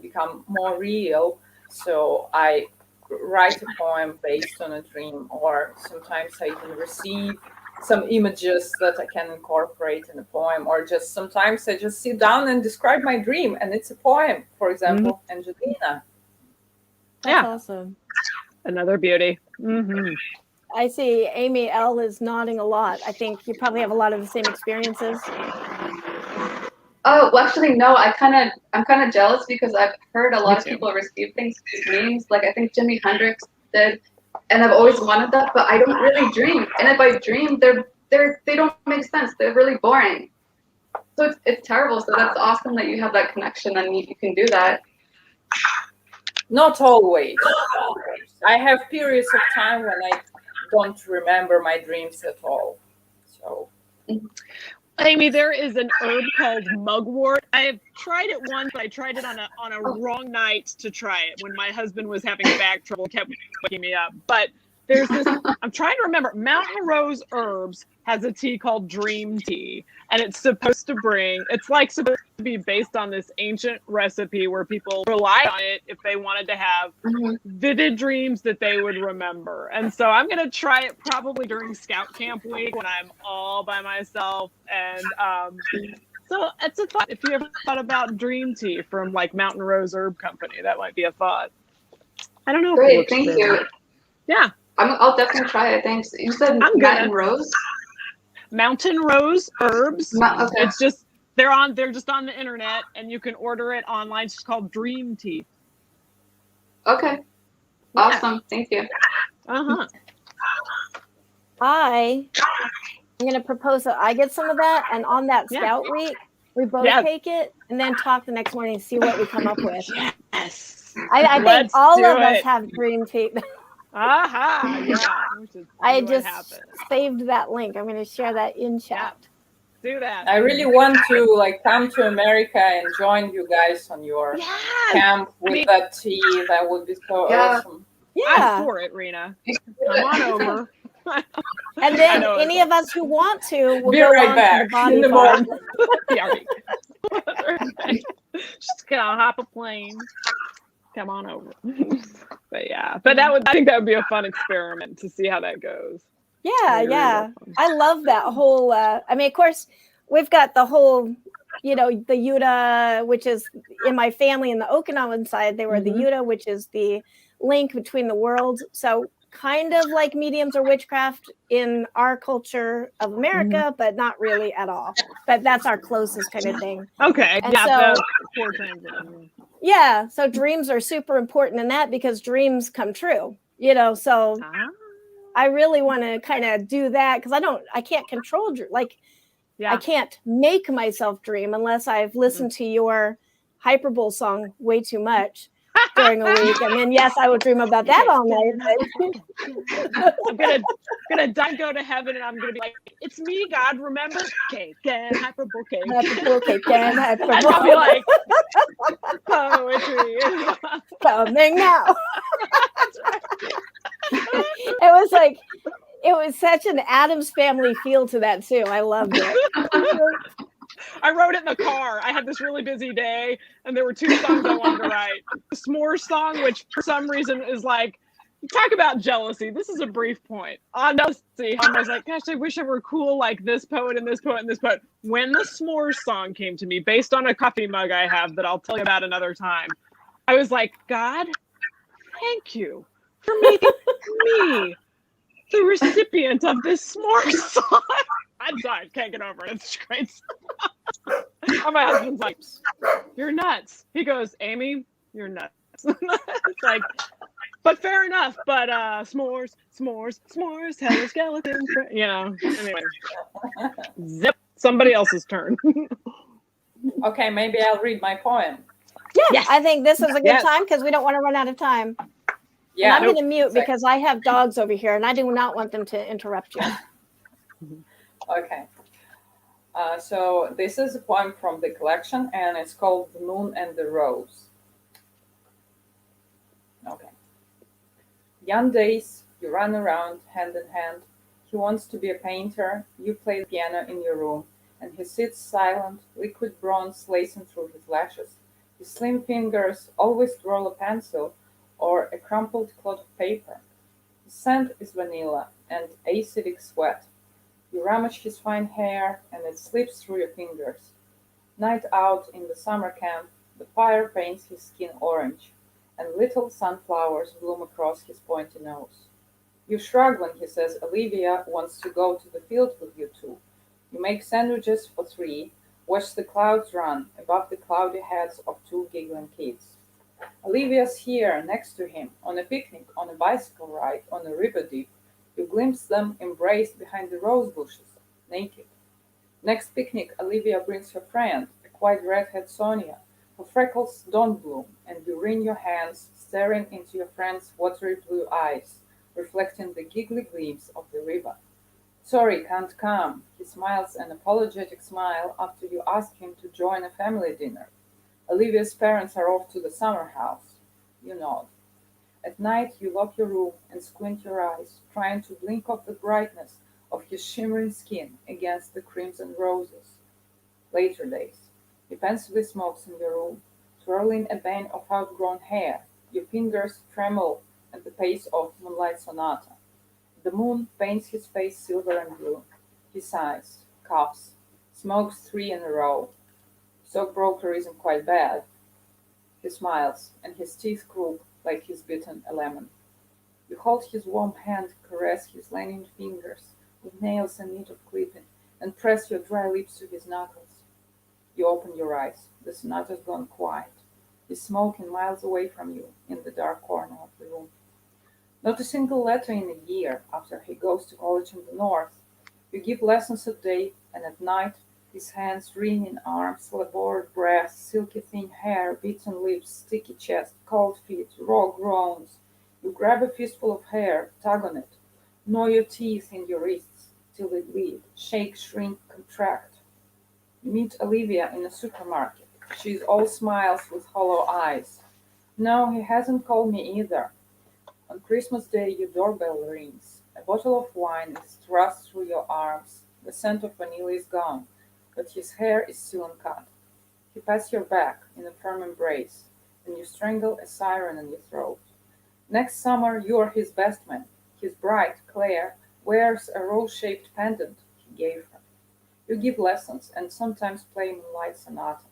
Speaker 4: become more real. So I write a poem based on a dream, or sometimes I even receive some images that I can incorporate in a poem, or just sometimes I just sit down and describe my dream and it's a poem. For example, Angelina.
Speaker 2: That's awesome.
Speaker 3: Another beauty.
Speaker 2: I see Amy L is nodding a lot. I think you probably have a lot of the same experiences.
Speaker 5: Oh, well, actually, no. I'm kind of jealous because I've heard a lot of people receive things as dreams. Like I think Jimi Hendrix did, and I've always wanted that, but I don't really dream. And if I dream, they don't make sense. They're really boring. So it's terrible. So that's awesome that you have that connection and you can do that.
Speaker 4: Not always. I have periods of time when I don't remember my dreams at all. So.
Speaker 3: Amy, there is an herb called mugwort. I have tried it once, but I tried it on a wrong night to try it when my husband was having back trouble, kept waking me up. But there's this, I'm trying to remember, Mountain Rose Herbs has a tea called Dream Tea, and it's supposed to be based on this ancient recipe where people rely on it if they wanted to have vivid dreams that they would remember. And so I'm going to try it probably during Scout Camp week when I'm all by myself. And so it's a thought. If you ever thought about Dream Tea from like Mountain Rose Herb Company, that might be a thought. I don't know.
Speaker 5: Great, thank you.
Speaker 3: Yeah.
Speaker 5: I'll definitely try it. Thanks. You said Mountain Rose?
Speaker 3: Mountain Rose Herbs.
Speaker 5: Okay.
Speaker 3: It's just they're just on the internet and you can order it online. It's called Dream Tea.
Speaker 5: Okay. Awesome. Thank you.
Speaker 2: I'm going to propose that I get some of that, and on that Scout week, we both take it and then talk the next morning and see what we come up with.
Speaker 3: Yes.
Speaker 2: I think all of us have Dream Tea.
Speaker 3: Yeah.
Speaker 2: I just saved that link. I'm going to share that in chat.
Speaker 3: Do that.
Speaker 4: I really want to come to America and join you guys on your camp with that tea. That would be so awesome.
Speaker 2: Yeah.
Speaker 3: I'm for it, Rina. Come on over.
Speaker 2: And then any of us who want to will
Speaker 4: be
Speaker 2: go
Speaker 4: right
Speaker 2: on
Speaker 4: back
Speaker 2: to the
Speaker 4: in the
Speaker 2: farm.
Speaker 3: morning. Just gonna hop a plane. Come on over. But I think that would be a fun experiment to see how that goes.
Speaker 2: Yeah. I love that whole, of course, we've got the whole, the Yuta, which is in my family in the Okinawan side, they were the Yuta, which is the link between the worlds. So kind of like mediums or witchcraft in our culture of America, but not really at all. But that's our closest kind of thing.
Speaker 3: Okay.
Speaker 2: And so dreams are super important in that because dreams come true, so I really want to kind of do that because I can't control I can't make myself dream unless I've listened to your Hyperbull song way too much during a week, and then I would dream about that all night.
Speaker 3: I'm gonna go to heaven, and I'm gonna be like, "It's me, God. Remember, Cake and Hyperbull Cake,
Speaker 2: Hyperbull Cake and Hyperbull."
Speaker 3: And I'll be like, poetry is
Speaker 2: coming now. It was such an Addams Family feel to that too. I loved it.
Speaker 3: I wrote it in the car. I had this really busy day, and there were 2 songs I wanted to write. The s'mores song, which for some reason is like, talk about jealousy. This is a brief point. On jealousy, I was like, gosh, I wish I were cool like this poet and this poet and this poet. When the s'mores song came to me, based on a coffee mug I have that I'll tell you about another time, I was like, God, thank you for making me the recipient of this s'mores song. I'm sorry, can't get over it. It's great. And my husband's like, you're nuts. He goes, Amy, you're nuts. It's like, but fair enough. But s'mores, hello skeleton. Anyway. Zip. Somebody else's turn.
Speaker 4: Okay, maybe I'll read my poem.
Speaker 2: Yeah, I think this is a good time because we don't want to run out of time.
Speaker 4: Yeah.
Speaker 2: I'm going to mute
Speaker 4: Exactly.
Speaker 2: because I have dogs over here and I do not want them to interrupt you.
Speaker 4: Okay. So this is a poem from the collection, and it's called "The Moon and the Rose." Okay. Young days, you run around hand in hand. He wants to be a painter. You play the piano in your room, and he sits silent, liquid bronze lacing through his lashes. His slim fingers always twirl a pencil or a crumpled clod of paper. His scent is vanilla and acidic sweat. You rummage his fine hair, and it slips through your fingers. Night out in the summer camp, the fire paints his skin orange, and little sunflowers bloom across his pointy nose. You shrug when he says Olivia wants to go to the field with you two. You make sandwiches for three, watch the clouds run above the cloudy heads of two giggling kids. Olivia's here next to him, on a picnic, on a bicycle ride, on a river dip. You glimpse them embraced behind the rose bushes, naked. Next picnic, Olivia brings her friend, a quiet redhead Sonia. Her freckles don't bloom, and you wring your hands, staring into your friend's watery blue eyes, reflecting the giggly gleams of the river. Sorry, can't come. He smiles an apologetic smile after you ask him to join a family dinner. Olivia's parents are off to the summer house. You nod. At night, you lock your room and squint your eyes, trying to blink off the brightness of his shimmering skin against the crimson roses. Later days. He pensively smokes in your room, twirling a band of outgrown hair. Your fingers tremble at the pace of Moonlight Sonata. The moon paints his face silver and blue. He sighs, coughs, smokes three in a row. Stockbroker isn't quite bad. He smiles, and his teeth crook like he's bitten a lemon. You hold his warm hand, caress his leaning fingers with nails in need of clipping, and press your dry lips to his knuckles. You open your eyes. The sonata's gone quiet. He's smoking miles away from you in the dark corner of the room. Not a single letter in a year after he goes to college in the north. You give lessons at day, and at night his hands, wringing arms, labored breath, silky thin hair, beaten lips, sticky chest, cold feet, raw groans. You grab a fistful of hair, tug on it, gnaw your teeth in your wrists till they bleed, shake, shrink, contract. You meet Olivia in a supermarket. She's all smiles with hollow eyes. No, he hasn't called me either. On Christmas Day your doorbell rings. A bottle of wine is thrust through your arms. The scent of vanilla is gone, but his hair is still uncut. He pats your back in a firm embrace, and you strangle a siren in your throat. Next summer you are his best man. His bride, Claire, wears a rose-shaped pendant he gave her. You give lessons and sometimes play Moonlight Sonata.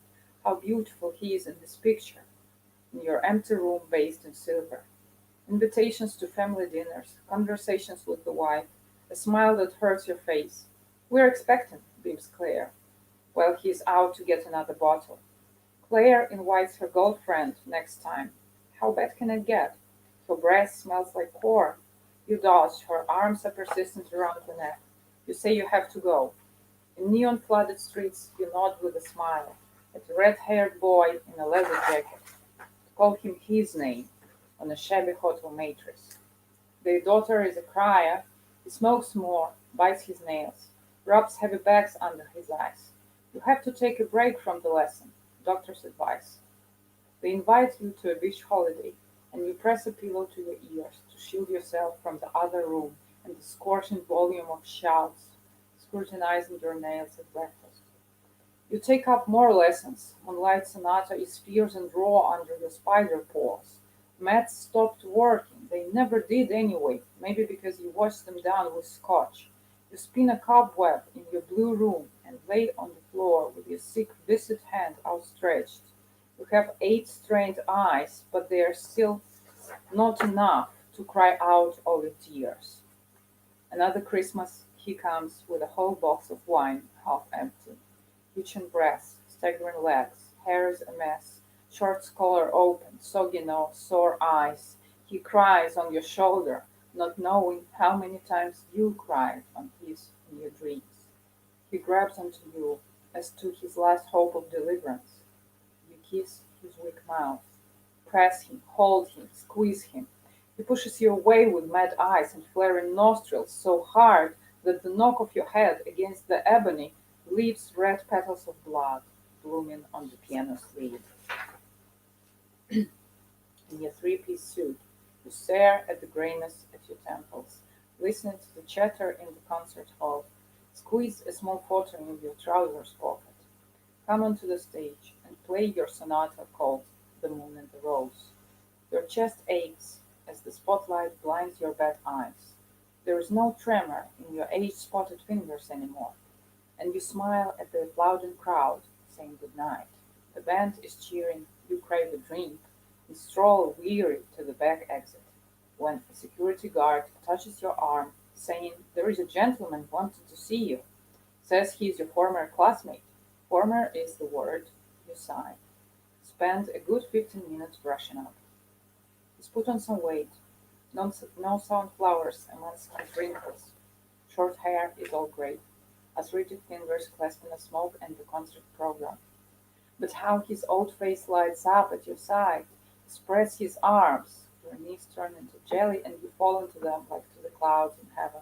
Speaker 4: How beautiful he is in this picture, in your empty room bathed in silver. Invitations to family dinners, conversations with the wife, a smile that hurts your face. We're expecting, beams Claire, while he's out to get another bottle. Claire invites her girlfriend next time. How bad can it get? Her breath smells like corn. You dodge, her arms are persistent around your neck. You say you have to go. In neon-flooded streets, you nod with a smile at a red-haired boy in a leather jacket. Call him his name on a shabby hotel mattress. Their daughter is a crier. He smokes more, bites his nails, rubs heavy bags under his eyes. You have to take a break from the lesson. Doctor's advice. They invite you to a beach holiday, and you press a pillow to your ears to shield yourself from the other room and the scorching volume of shouts, scrutinizing your nails at breakfast. You take up more lessons. Moonlight Sonata is fierce and raw under your spider paws. Maths stopped working. They never did anyway, maybe because you washed them down with scotch. You spin a cobweb in your blue room and lay on the floor with your sick, viscid hand outstretched. You have 8 strained eyes, but they are still not enough to cry out all your tears. Another Christmas he comes with a whole box of wine, half empty. Kitchen breath, staggering legs, hair is a mess, short collar open, soggy nose, sore eyes. He cries on your shoulder, not knowing how many times you cried on his in your dreams. He grabs onto you as to his last hope of deliverance. You kiss his weak mouth, press him, hold him, squeeze him. He pushes you away with mad eyes and flaring nostrils so hard that the knock of your head against the ebony leaves red petals of blood blooming on the piano sleeve. In your three-piece suit, you stare at the grayness at your temples, listening to the chatter in the concert hall, squeeze a small photo in your trousers pocket. Come onto the stage and play your sonata called The Moon and the Rose. Your chest aches as the spotlight blinds your bad eyes. There is no tremor in your age-spotted fingers anymore, and you smile at the applauding crowd, saying goodnight. The band is cheering, you crave a drink, and stroll weary to the back exit, when a security guard touches your arm, saying there is a gentleman wanting to see you. Says he is your former classmate. Former is the word. You sigh. Spend a good 15 minutes brushing up. He's put on some weight. No sunflowers amongst his wrinkles. Short hair is all grey. Arthritic fingers clasping a smoke and the concert program. But how his old face lights up at your side. He spreads his arms. Your knees turn into jelly and you fall into them like to the clouds in heaven.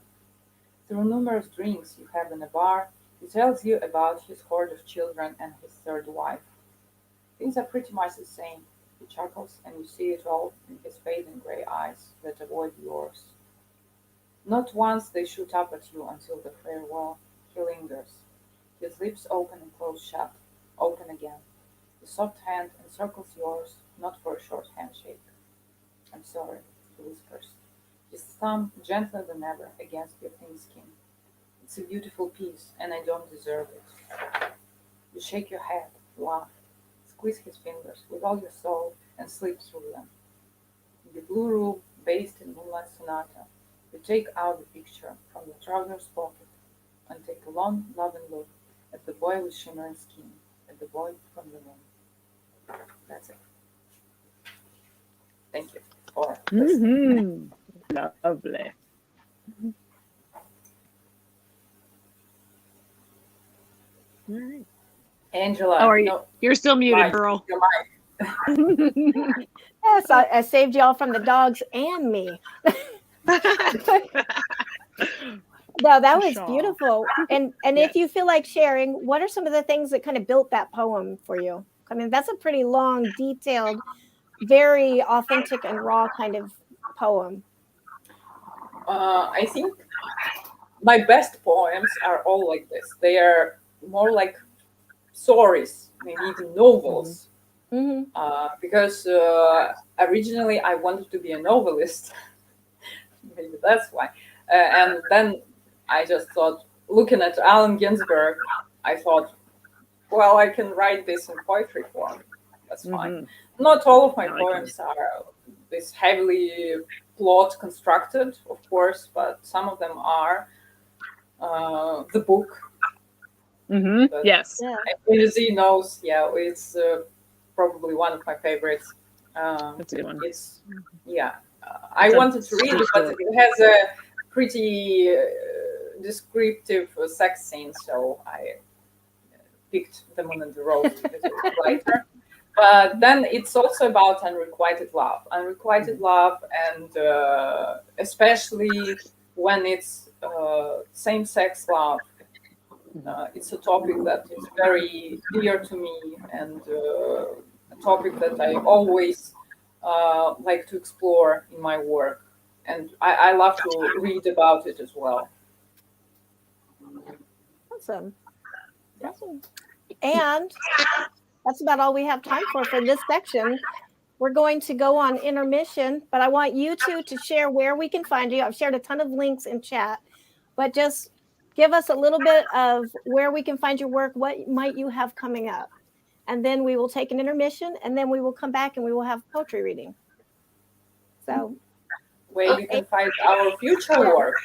Speaker 4: Through numerous drinks you have in a bar, he tells you about his horde of children and his third wife. Things are pretty much the same. He chuckles and you see it all in his fading grey eyes that avoid yours. Not once they shoot up at you until the farewell. He lingers. His lips open and close shut, open again. The soft hand encircles yours, not for a short handshake. I'm sorry, he whispers. His thumb gentler than ever against your thin skin. It's a beautiful piece, and I don't deserve it. You shake your head, laugh, squeeze his fingers with all your soul, and slip through them. In the blue room, based in Moonlight Sonata, you take out the picture from your trousers pocket and take a long, loving look at the boy with shimmering skin, at the boy from the moon. That's it. Thank you for listening.
Speaker 3: Lovely. All right.
Speaker 4: Angela,
Speaker 3: How are you?
Speaker 4: no,
Speaker 3: You're still muted,
Speaker 4: Mike,
Speaker 3: girl.
Speaker 4: your mic.
Speaker 2: Yes, I saved y'all from the dogs and me. No, that was
Speaker 3: Shaw.
Speaker 2: beautiful. And
Speaker 3: Yes.
Speaker 2: if you feel like sharing, what are some of the things that kind of built that poem for you? I mean, that's a pretty long, detailed, very authentic and raw kind of poem.
Speaker 4: I think my best poems are all like this. They are more like stories, maybe even novels.
Speaker 2: Mm-hmm.
Speaker 4: Because originally I wanted to be a novelist. Maybe that's why. And then I just thought, looking at Allen Ginsberg, I thought, well, I can write this in poetry form. That's fine. Not all of my poems are this heavily plot constructed, of course, but some of them are. The book.
Speaker 3: Yes.
Speaker 4: Lindsay knows, it's probably one of my favorites.
Speaker 3: That's a good one.
Speaker 4: It's, I wanted to read it, but it has a pretty descriptive sex scene, so I picked The Moon and the Rose because it was lighter. But then it's also about unrequited love. Unrequited love, and especially when it's same-sex love. It's a topic that is very dear to me, and a topic that I always like to explore in my work. And I love to read about it as well.
Speaker 2: Awesome. And that's about all we have time for this section. We're going to go on intermission, but I want you two to share where we can find you. I've shared a ton of links in chat, but just give us a little bit of where we can find your work. What might you have coming up? And then we will take an intermission, and then we will come back and we will have poetry reading. So,
Speaker 4: where you can find our future work.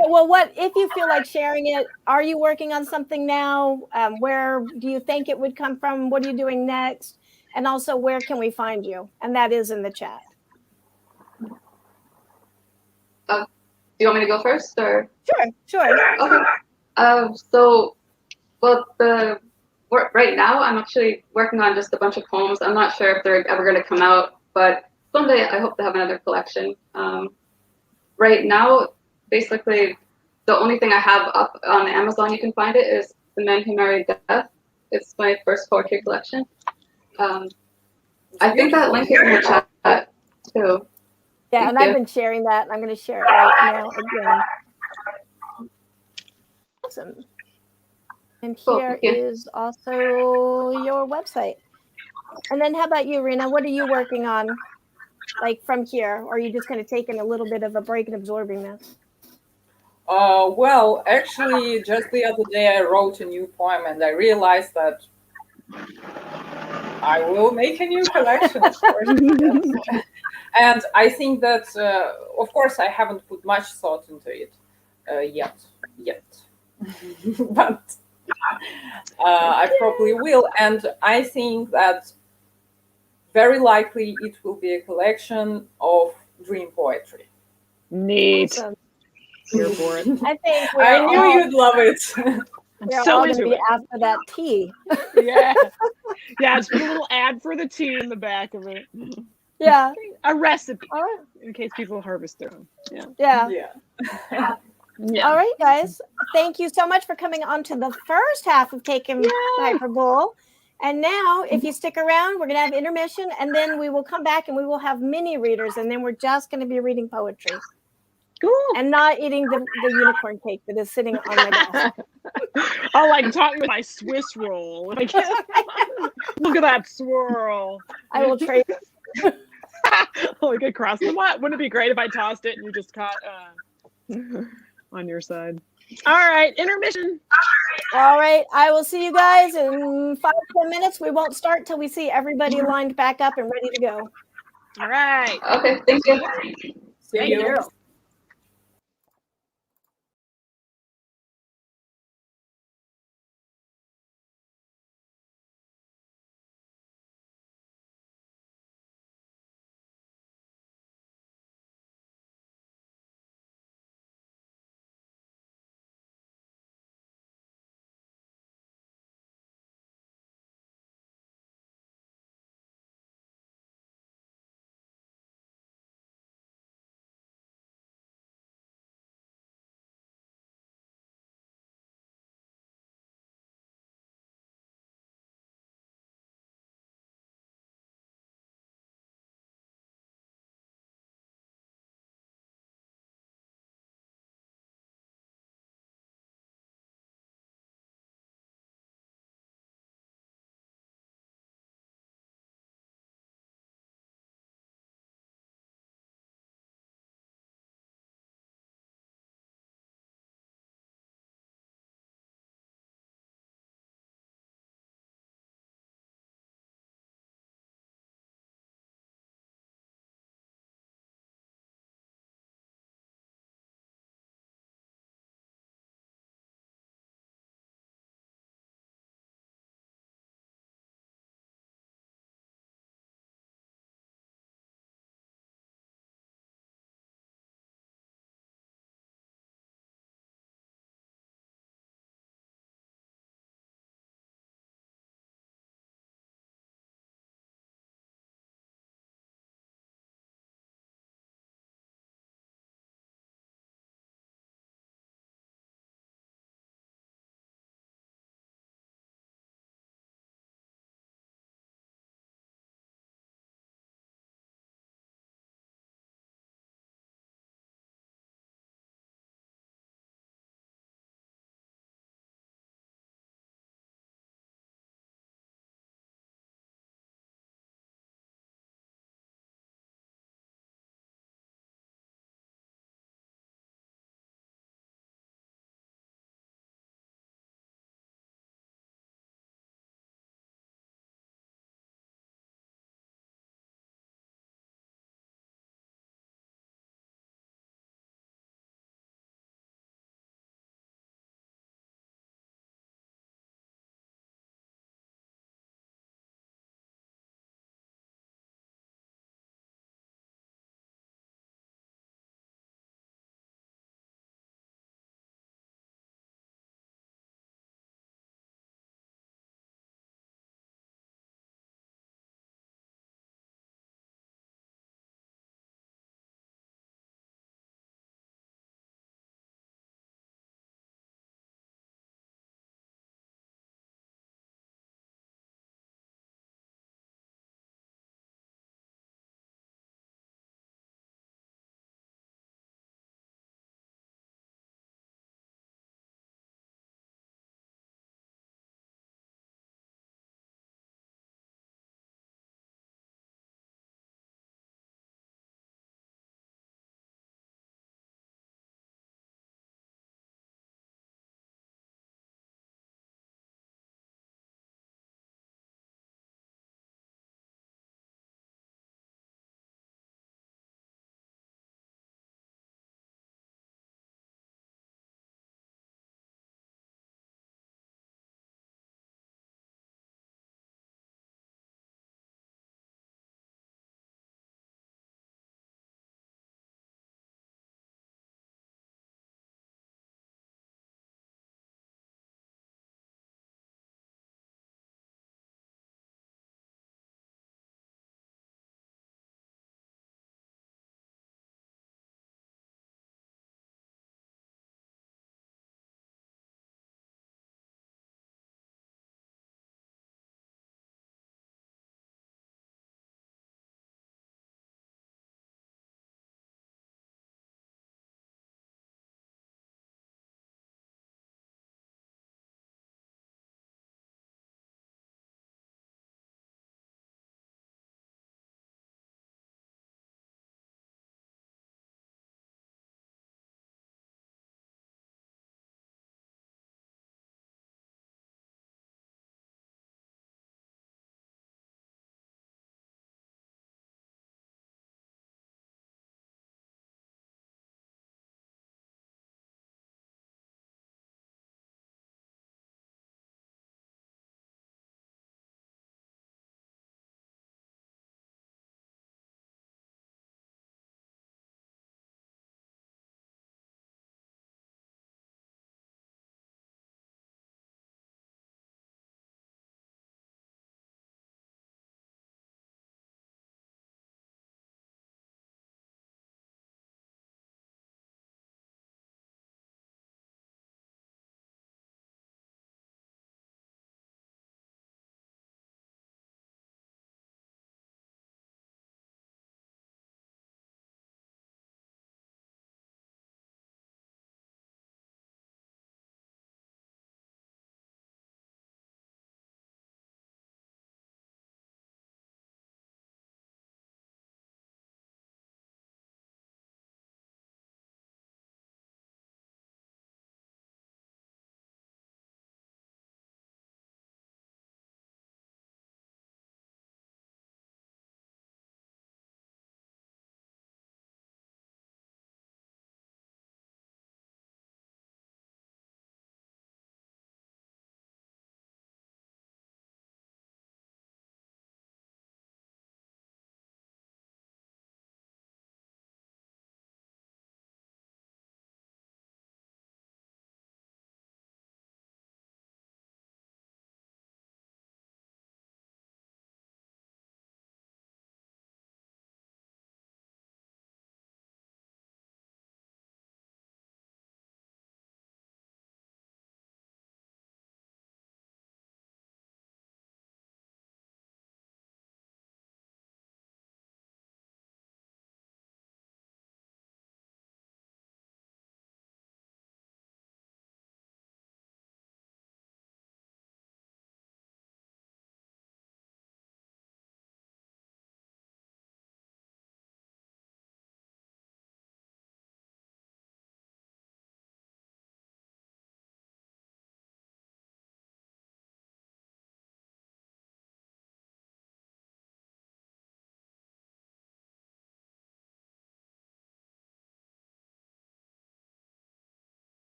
Speaker 2: Well, what if you feel like sharing it? Are you working on something now? Where do you think it would come from? What are you doing next? And also, where can we find you? And that is in the chat.
Speaker 5: Do you want me to go first, or?
Speaker 2: Sure.
Speaker 5: Okay. Right now I'm actually working on just a bunch of poems. I'm not sure if they're ever going to come out, but someday I hope to have another collection. Right now, basically, the only thing I have up on Amazon you can find it is The Men Who Married Death. It's my first poetry collection. I think that link is in the chat too.
Speaker 2: Yeah,
Speaker 5: Thank
Speaker 2: and
Speaker 5: you.
Speaker 2: I've been sharing that. And I'm going to share it right now again. Awesome. And
Speaker 5: Cool,
Speaker 2: here
Speaker 5: thank you.
Speaker 2: is also your website. And then how about you, Rina? What are you working on, like from here? Or are you just kind of taking a little bit of a break and absorbing this?
Speaker 4: Well, actually, just the other day I wrote a new poem, and I realized that I will make a new collection, of course. Yes. And I think that, of course, I haven't put much thought into it yet, but I probably will. And I think that very likely it will be a collection of dream poetry.
Speaker 3: Neat.
Speaker 2: Awesome.
Speaker 3: Here for it.
Speaker 2: I think
Speaker 4: I knew you'd love it.
Speaker 2: we're
Speaker 3: so
Speaker 2: all going to
Speaker 3: into
Speaker 2: be
Speaker 3: it.
Speaker 2: after that tea.
Speaker 3: Yeah. Yeah, just put a little ad for the tea in the back of it.
Speaker 2: Yeah.
Speaker 3: A recipe
Speaker 2: All right.
Speaker 3: in case people harvest their own. Yeah.
Speaker 2: Yeah.
Speaker 4: Yeah.
Speaker 3: Yeah.
Speaker 2: All right, guys. Thank you so much for coming on to the first half of Cake Hyperbull. And now, if you stick around, we're going to have intermission, and then we will come back and we will have mini readers, and then we're just going to be reading poetry.
Speaker 3: Cool.
Speaker 2: And not eating the unicorn cake that is sitting on my desk.
Speaker 3: Oh, like talking with my Swiss roll. Like, look at that swirl.
Speaker 2: I will trade.
Speaker 3: Like across the what? Wouldn't it be great if I tossed it and you just caught on your side? All right, intermission.
Speaker 2: All right, I will see you guys in 5-10 minutes. We won't start till we see everybody lined back up and ready to go.
Speaker 3: All right.
Speaker 5: Okay, thank you.
Speaker 4: See
Speaker 3: Thank
Speaker 4: you.
Speaker 3: you.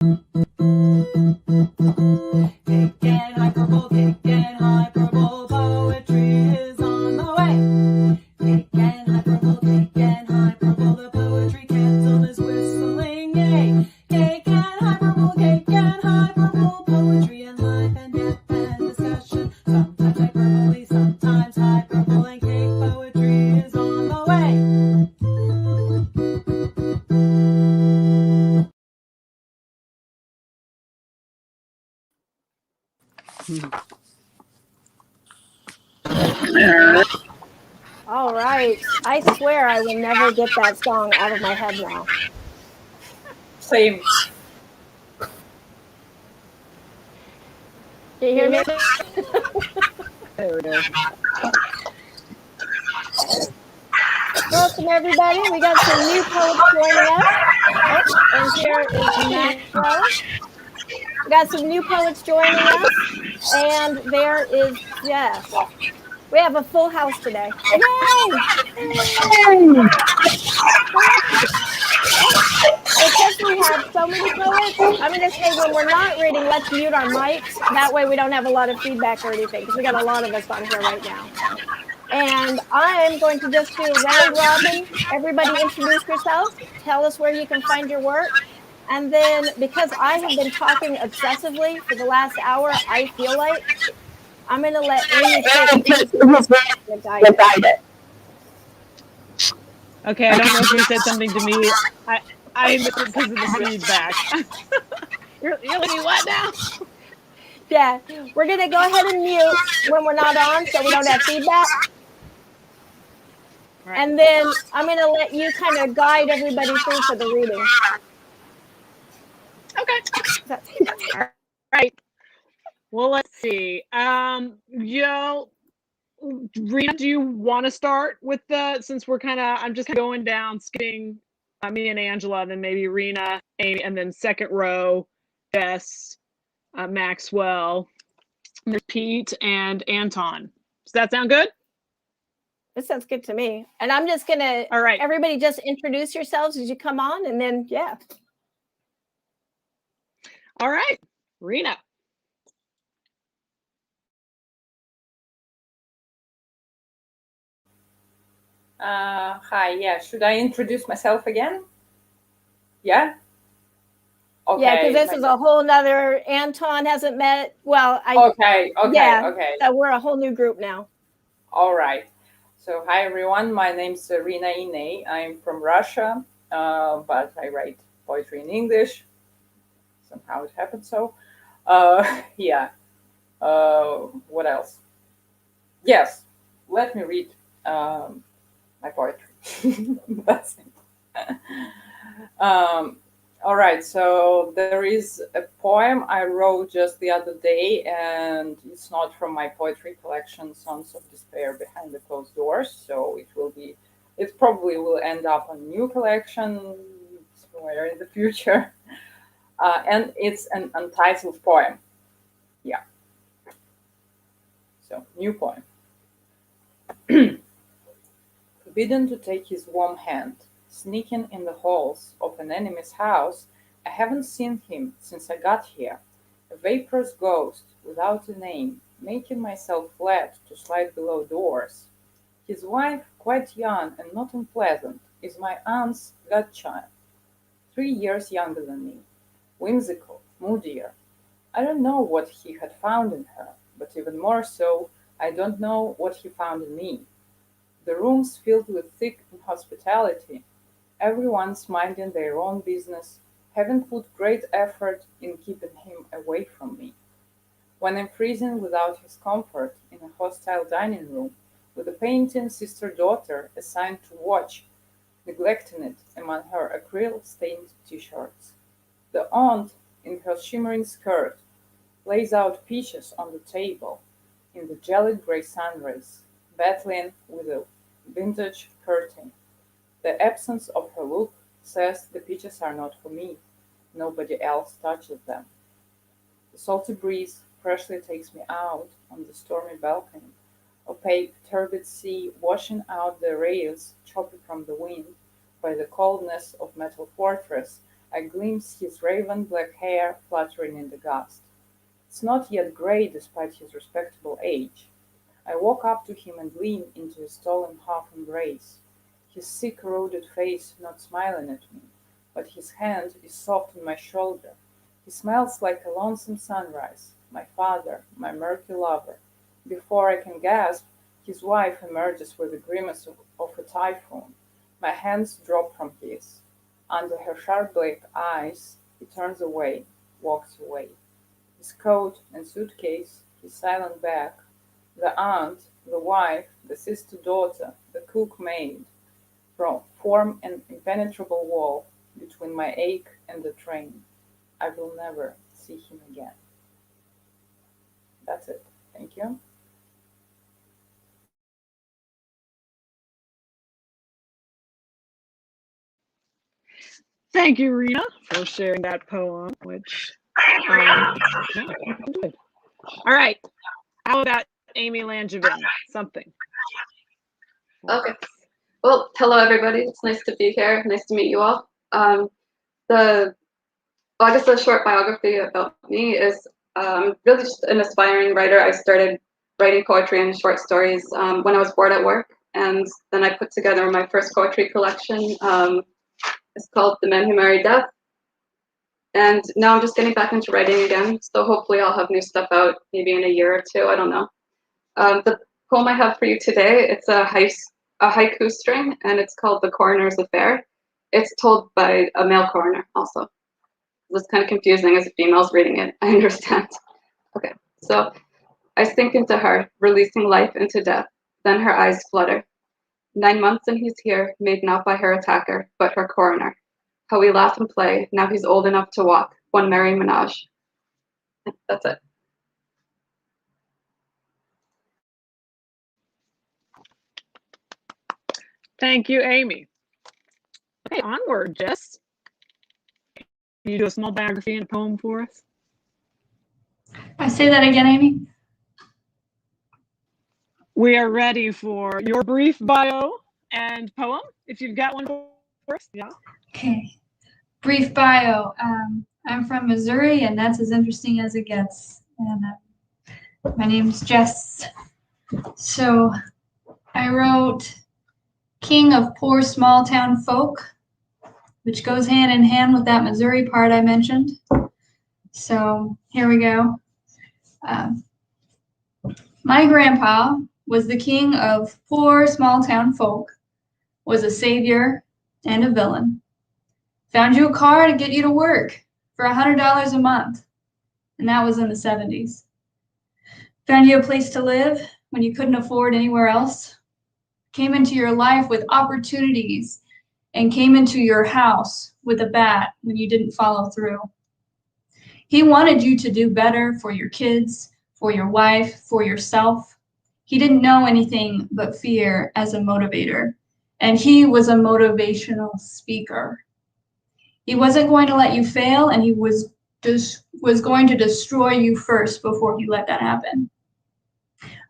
Speaker 1: Cake and hyperbole, poetry is on the way. Cake and hyperbole, the poetry kettle is whistling, yay. Cake and hyperbole, poetry and life and death and discussion. Sometimes hyperbole, sometimes hyperbole, and cake poetry is on the way.
Speaker 2: All right. I swear I will never get that song out of my head now.
Speaker 4: Same.
Speaker 2: Do you hear me?
Speaker 3: There we go.
Speaker 2: Welcome, everybody. We got some new poets joining us. Oh, and here is Maxwell. We got some new poets joining us. And there is Jess. We have a full house today. Yay! Because we have so many poets, I'm going to say when we're not reading, let's mute our mics. That way we don't have a lot of feedback or anything, because we got a lot of us on here right now. And I'm going to just do round robin. Everybody introduce yourself. Tell us where you can find your work. And then, because I have been talking obsessively for the last hour, I feel like I'm going to let Amy take the guide.
Speaker 3: Okay, I don't know if you said something to me. I missed it because of the feedback. You're letting me what now?
Speaker 2: Yeah, we're going to go ahead and mute when we're not on so we don't have feedback.
Speaker 3: Right.
Speaker 2: And then I'm going to let you kind of guide everybody through for the reading.
Speaker 3: Okay. All right. Well, let's see. Rina, do you want to start with since I'm just going down, skipping me and Angela, and then maybe Rina, Amy, and then second row, Jess, Maxwell, and there's Pete and Anton. Does that sound good?
Speaker 2: This sounds good to me. And I'm just going to,
Speaker 3: all right,
Speaker 2: everybody just introduce yourselves as you come on, and then, yeah.
Speaker 3: All right, Rina.
Speaker 4: Hi, yeah. Should I introduce myself again? Yeah? Okay.
Speaker 2: Yeah, because this is a whole nother, Anton hasn't met, well,
Speaker 4: Okay.
Speaker 2: So we're a whole new group now.
Speaker 4: All right. So, hi everyone. My name's Rina Inae. I'm from Russia, but I write poetry in English. Somehow it happened so. Yeah. What else? Yes. Let me read my poetry. That's it. All right, so there is a poem I wrote just the other day, and it's not from my poetry collection, Songs of Despair Behind the Closed Doors. So it probably will end up on a new collection somewhere in the future. And it's an untitled poem. Yeah. So, new poem. Forbidden to take his warm hand, sneaking in the halls of an enemy's house, I haven't seen him since I got here, a vaporous ghost without a name, making myself glad to slide below doors. His wife, quite young and not unpleasant, is my aunt's godchild, 3 years younger than me, whimsical, moodier. I don't know what he had found in her, but even more so, I don't know what he found in me. The rooms filled with thick inhospitality, everyone's minding their own business, having put great effort in keeping him away from me. When I'm freezing without his comfort in a hostile dining room, with a painting sister-daughter assigned to watch, neglecting it among her acryl-stained t-shirts. The aunt, in her shimmering skirt, lays out peaches on the table in the gelid gray sunrays, battling with a vintage curtain. The absence of her look says the peaches are not for me. Nobody else touches them. The salty breeze freshly takes me out on the stormy balcony. Opaque, turbid sea washing out the rails choppy from the wind by the coldness of metal fortress I glimpse his raven black hair fluttering in the gust. It's not yet grey despite his respectable age. I walk up to him and lean into a stolen half-embrace. His sick, eroded face not smiling at me, but his hand is soft on my shoulder. He smiles like a lonesome sunrise, my father, my murky lover. Before I can gasp, his wife emerges with a grimace of a typhoon. My hands drop from his. Under her sharp black eyes, he turns away, walks away. His coat and suitcase, his silent bag, the aunt, the wife, the sister-daughter, the cook-maid, form an impenetrable wall between my ache and the train. I will never see him again. That's it. Thank you.
Speaker 3: Thank you, Rina, for sharing that poem, which yeah, good. All right. How about Amy Langevin? Something.
Speaker 5: Okay. Well, hello everybody. It's nice to be here. Nice to meet you all. I guess a short biography about me is really just an aspiring writer. I started writing poetry and short stories when I was bored at work, and then I put together my first poetry collection. It's called The Men Who Marry Death. And now I'm just getting back into writing again, so hopefully I'll have new stuff out maybe in a year or two, I don't know. The poem I have for you today, it's a haiku string, and it's called The Coroner's Affair. It's told by a male coroner also. It's kind of confusing as a female's reading it, I understand. Okay, so I sink into her, releasing life into death, then her eyes flutter. 9 months and he's here, made not by her attacker, but her coroner. How we laugh and play, now he's old enough to walk, one merry menage. That's it.
Speaker 3: Thank you, Amy. Okay, onward, Jess. Can you do a small biography and a poem for us?
Speaker 6: I say that again, Amy?
Speaker 3: We are ready for your brief bio and poem, if you've got one for us. Yeah.
Speaker 6: Okay. Brief bio. I'm from Missouri, and that's as interesting as it gets. And my name's Jess. So I wrote King of Poor Small Town Folk, which goes hand in hand with that Missouri part I mentioned. So here we go. My grandpa was the king of poor small town folk, was a savior and a villain. Found you a car to get you to work for $100 a month, and that was in the 70s. Found you a place to live when you couldn't afford anywhere else. Came into your life with opportunities and came into your house with a bat when you didn't follow through. He wanted you to do better for your kids, for your wife, for yourself. He didn't know anything but fear as a motivator, and he was a motivational speaker. He wasn't going to let you fail, and he was going to destroy you first before he let that happen.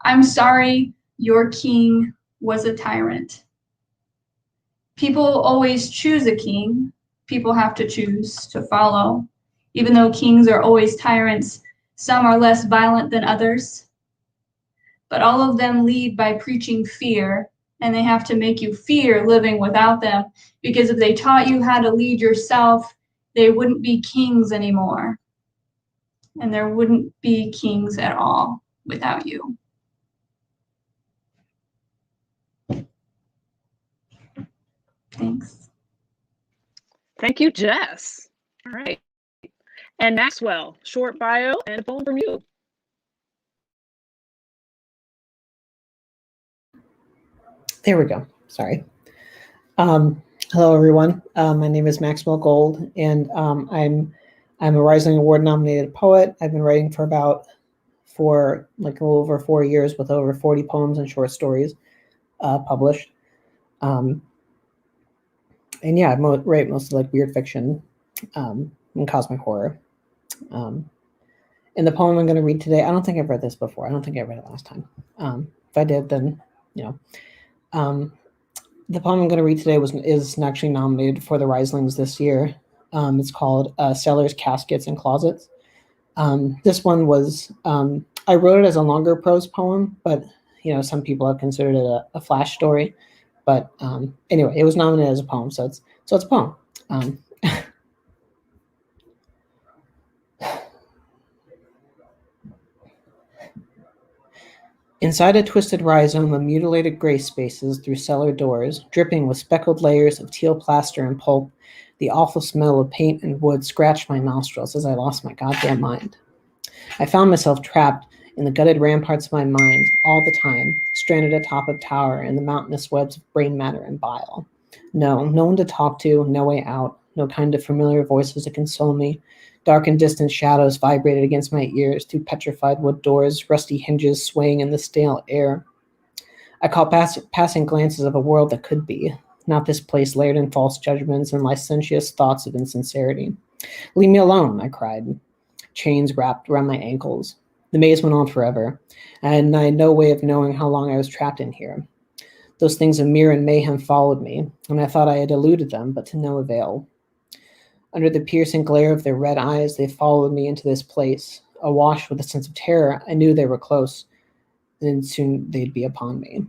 Speaker 6: I'm sorry, your king was a tyrant. People always choose a king. People have to choose to follow. Even though kings are always tyrants, some are less violent than others. But all of them lead by preaching fear, and they have to make you fear living without them, because if they taught you how to lead yourself, they wouldn't be kings anymore. And there wouldn't be kings at all without you. Thanks.
Speaker 3: Thank you, Jess. All right. And Maxwell, short bio and a poem from you.
Speaker 7: There we go. Sorry. Hello, everyone. My name is Maxwell Gold, and I'm a Rising Award nominated poet. I've been writing for a little over 4 years with over 40 poems and short stories published. And yeah, I write mostly like weird fiction and cosmic horror. And the poem I'm going to read today, I don't think I've read this before. I don't think I read it last time. If I did, then, you know. The poem I'm going to read today is actually nominated for the Rislings this year. It's called Cellars, Caskets, and Closets. This one was, I wrote it as a longer prose poem, but some people have considered it a flash story. But anyway, it was nominated as a poem, so it's a poem. Inside a twisted rhizome of mutilated gray spaces through cellar doors, dripping with speckled layers of teal plaster and pulp, the awful smell of paint and wood scratched my nostrils as I lost my goddamn mind. I found myself trapped in the gutted ramparts of my mind all the time, stranded atop a tower in the mountainous webs of brain matter and bile. No one to talk to, no way out, no kind of familiar voices to console me. Dark and distant shadows vibrated against my ears through petrified wood doors, rusty hinges swaying in the stale air. I caught passing glances of a world that could be, not this place layered in false judgments and licentious thoughts of insincerity. Leave me alone, I cried, chains wrapped around my ankles. The maze went on forever, and I had no way of knowing how long I was trapped in here. Those things of mirror and mayhem followed me, and I thought I had eluded them, but to no avail. Under the piercing glare of their red eyes, they followed me into this place. Awash with a sense of terror, I knew they were close, and soon they'd be upon me.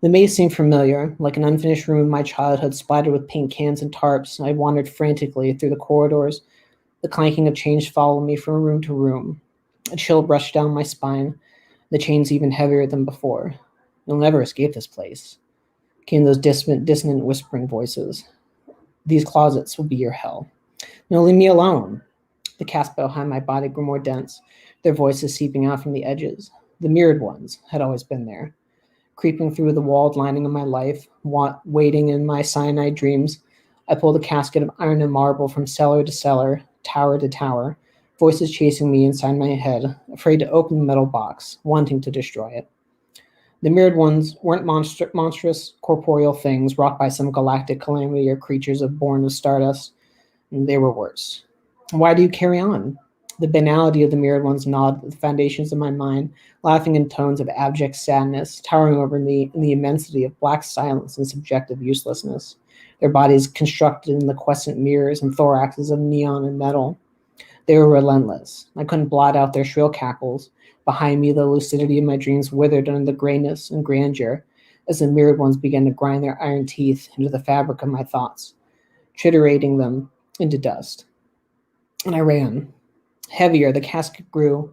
Speaker 7: The maze seemed familiar, like an unfinished room in my childhood splattered with paint cans and tarps. I wandered frantically through the corridors. The clanking of chains followed me from room to room. A chill rushed down my spine, the chains even heavier than before. You'll never escape this place, came those dissonant whispering voices. These closets will be your hell. No, leave me alone. The casp behind my body grew more dense, their voices seeping out from the edges. The mirrored ones had always been there, creeping through the walled lining of my life, waiting in my cyanide dreams. I pulled a casket of iron and marble from cellar to cellar, tower to tower, voices chasing me inside my head, afraid to open the metal box, wanting to destroy it. The mirrored ones weren't monstrous corporeal things wrought by some galactic calamity or creatures born of stardust. They were worse. Why do you carry on? The banality of the mirrored ones gnawed at the foundations of my mind, laughing in tones of abject sadness, towering over me in the immensity of black silence and subjective uselessness. Their bodies constructed in liquescent mirrors and thoraxes of neon and metal. They were relentless. I couldn't blot out their shrill cackles. Behind me, the lucidity of my dreams withered under the grayness and grandeur as the mirrored ones began to grind their iron teeth into the fabric of my thoughts, triturating them into dust. And I ran. Heavier, the casket grew.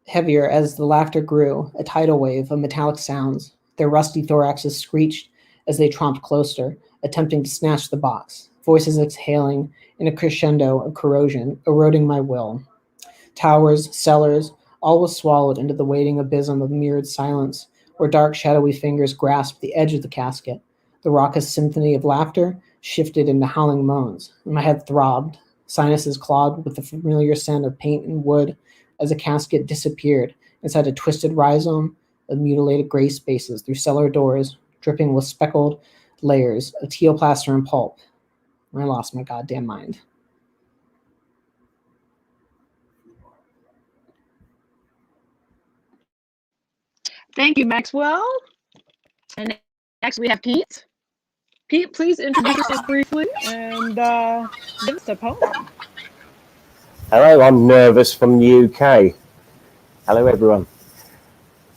Speaker 7: Heavier as the laughter grew, a tidal wave of metallic sounds. Their rusty thoraxes screeched as they tromped closer, attempting to snatch the box, voices exhaling in a crescendo of corrosion, eroding my will. Towers, cellars, all was swallowed into the waiting abysm of mirrored silence, where dark, shadowy fingers grasped the edge of the casket. The raucous symphony of laughter shifted into howling moans, and my head throbbed, sinuses clogged with the familiar scent of paint and wood as the casket disappeared inside a twisted rhizome of mutilated gray spaces through cellar doors, dripping with speckled layers of teal plaster and pulp. I lost my goddamn mind.
Speaker 3: Thank you, Maxwell. And next we have Pete. Pete, please introduce yourself briefly and give us a poem.
Speaker 8: Hello, I'm Nervous from the UK. Hello, everyone.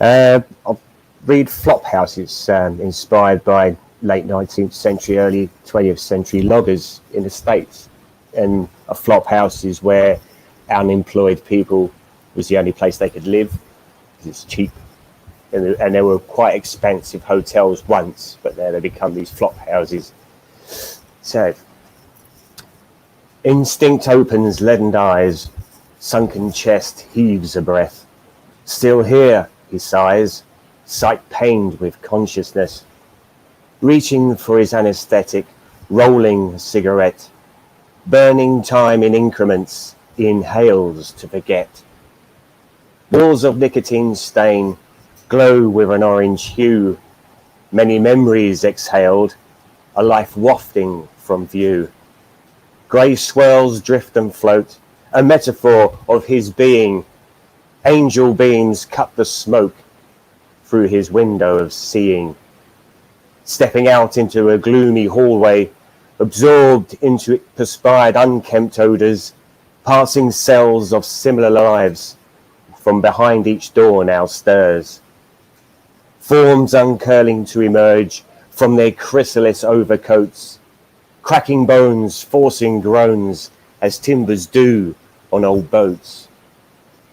Speaker 8: I'll read Flop Houses, inspired by late 19th century, early 20th century loggers in the States. And a flop house is where unemployed people was the only place they could live because it's cheap. And there were quite expensive hotels once, but now they become these flop houses. So, instinct opens leadened eyes, sunken chest heaves a breath. Still here, he sighs, sight pained with consciousness. Reaching for his anesthetic, rolling a cigarette. Burning time in increments, he inhales to forget. Walls of nicotine stain glow with an orange hue. Many memories exhaled, a life wafting from view. Grey swirls drift and float, a metaphor of his being. Angel beams cut the smoke through his window of seeing. Stepping out into a gloomy hallway, absorbed into it perspired unkempt odours, passing cells of similar lives from behind each door now stirs. Forms uncurling to emerge from their chrysalis overcoats, cracking bones, forcing groans, as timbers do on old boats.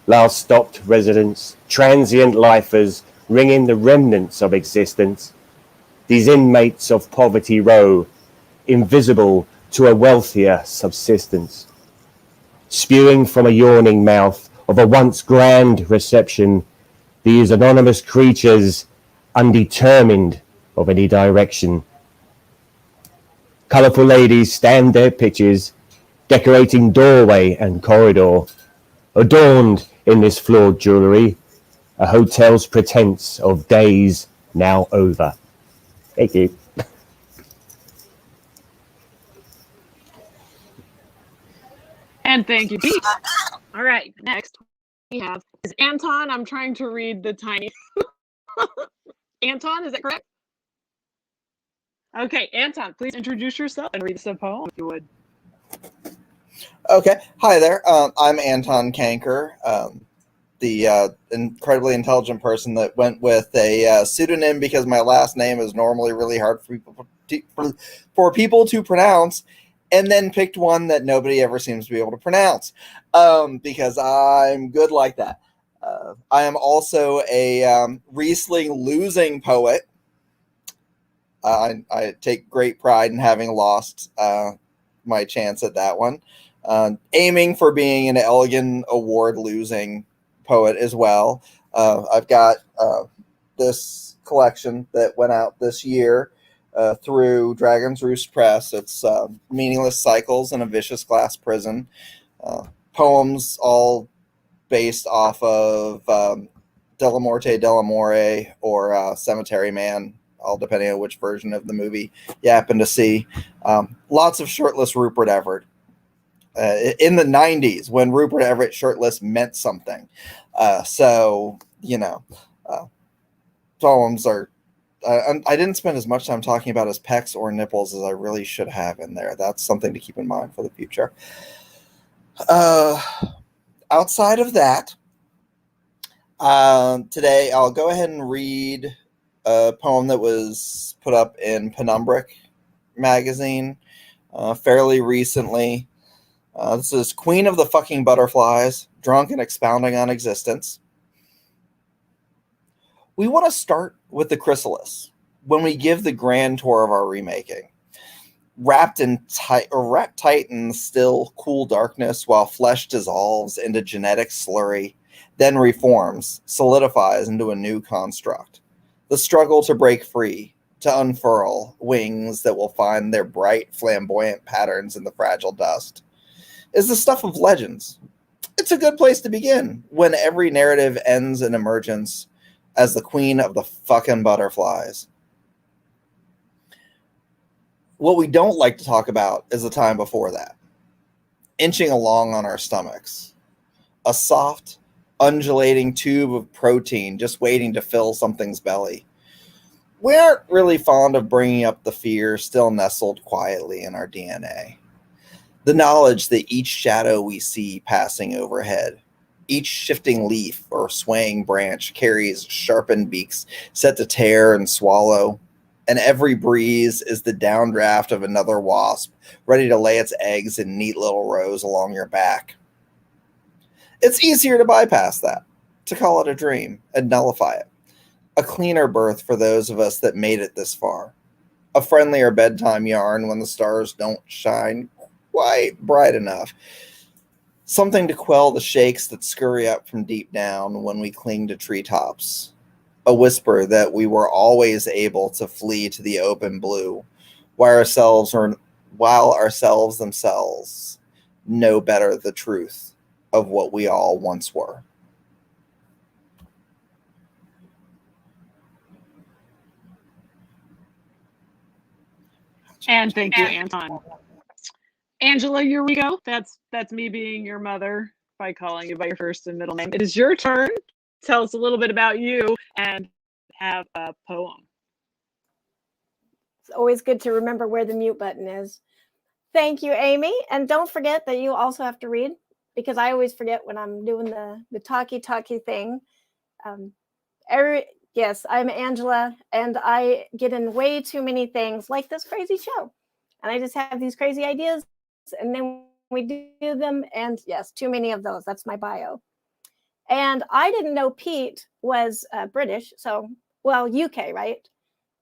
Speaker 8: Last stopped residents, transient lifers, ringing the remnants of existence. These inmates of Poverty Row, invisible to a wealthier subsistence. Spewing from a yawning mouth of a once grand reception, these anonymous creatures, undetermined of any direction. Colourful ladies stand their pitches, decorating doorway and corridor, adorned in this flawed jewellery, a hotel's pretense of days now over. Thank you.
Speaker 3: And thank you, Pete. All right, next we have is Anton. I'm trying to read the tiny. Anton, is that correct? Okay, Anton, please introduce yourself and read us a poem if you would.
Speaker 9: Okay, hi there. I'm Anton Kanker, the incredibly intelligent person that went with a pseudonym because my last name is normally really hard for people to pronounce, and then picked one that nobody ever seems to be able to pronounce because I'm good like that. I am also a Riesling losing poet. I take great pride in having lost my chance at that one. Aiming for being an Elgin Award losing poet as well. I've got this collection that went out this year through Dragon's Roost Press. It's Meaningless Cycles in a Vicious Glass Prison. Poems all based off of Della Morte Della More or Cemetery Man, all depending on which version of the movie you happen to see. Lots of shirtless Rupert Everett. In the 90s, when Rupert Everett shirtless meant something. So, you know, poems are... I didn't spend as much time talking about his pecs or nipples as I really should have in there. That's something to keep in mind for the future. Outside of that, today I'll go ahead and read a poem that was put up in Penumbric magazine fairly recently. This is Queen of the Fucking Butterflies, Drunk and Expounding on Existence. We want to start with the chrysalis when we give the grand tour of our remaking. Wrapped tight in still, cool darkness while flesh dissolves into genetic slurry, then reforms, solidifies into a new construct. The struggle to break free, to unfurl wings that will find their bright, flamboyant patterns in the fragile dust, is the stuff of legends. It's a good place to begin when every narrative ends in emergence as the queen of the fucking butterflies. What we don't like to talk about is the time before that. Inching along on our stomachs. A soft, undulating tube of protein just waiting to fill something's belly. We aren't really fond of bringing up the fear still nestled quietly in our DNA. The knowledge that each shadow we see passing overhead, each shifting leaf or swaying branch carries sharpened beaks set to tear and swallow, and every breeze is the downdraft of another wasp ready to lay its eggs in neat little rows along your back. It's easier to bypass that, to call it a dream and nullify it. A cleaner birth for those of us that made it this far. A friendlier bedtime yarn when the stars don't shine quite bright enough. Something to quell the shakes that scurry up from deep down when we cling to treetops. A whisper that we were always able to flee to the open blue, while ourselves themselves know better the truth of what we all once were.
Speaker 3: And thank you, Anton. Angela Yuriko, that's me being your mother by calling you by your first and middle name. It is your turn. Tell us a little bit about you and have a poem.
Speaker 2: It's always good to remember where the mute button is. Thank you, Amy. And don't forget that you also have to read, because I always forget when I'm doing the talky thing. Yes, I'm Angela, and I get in way too many things like this crazy show. And I just have these crazy ideas, and then we do them, and yes, too many of those. That's my bio. And I didn't know Pete was British, so, well, UK, right?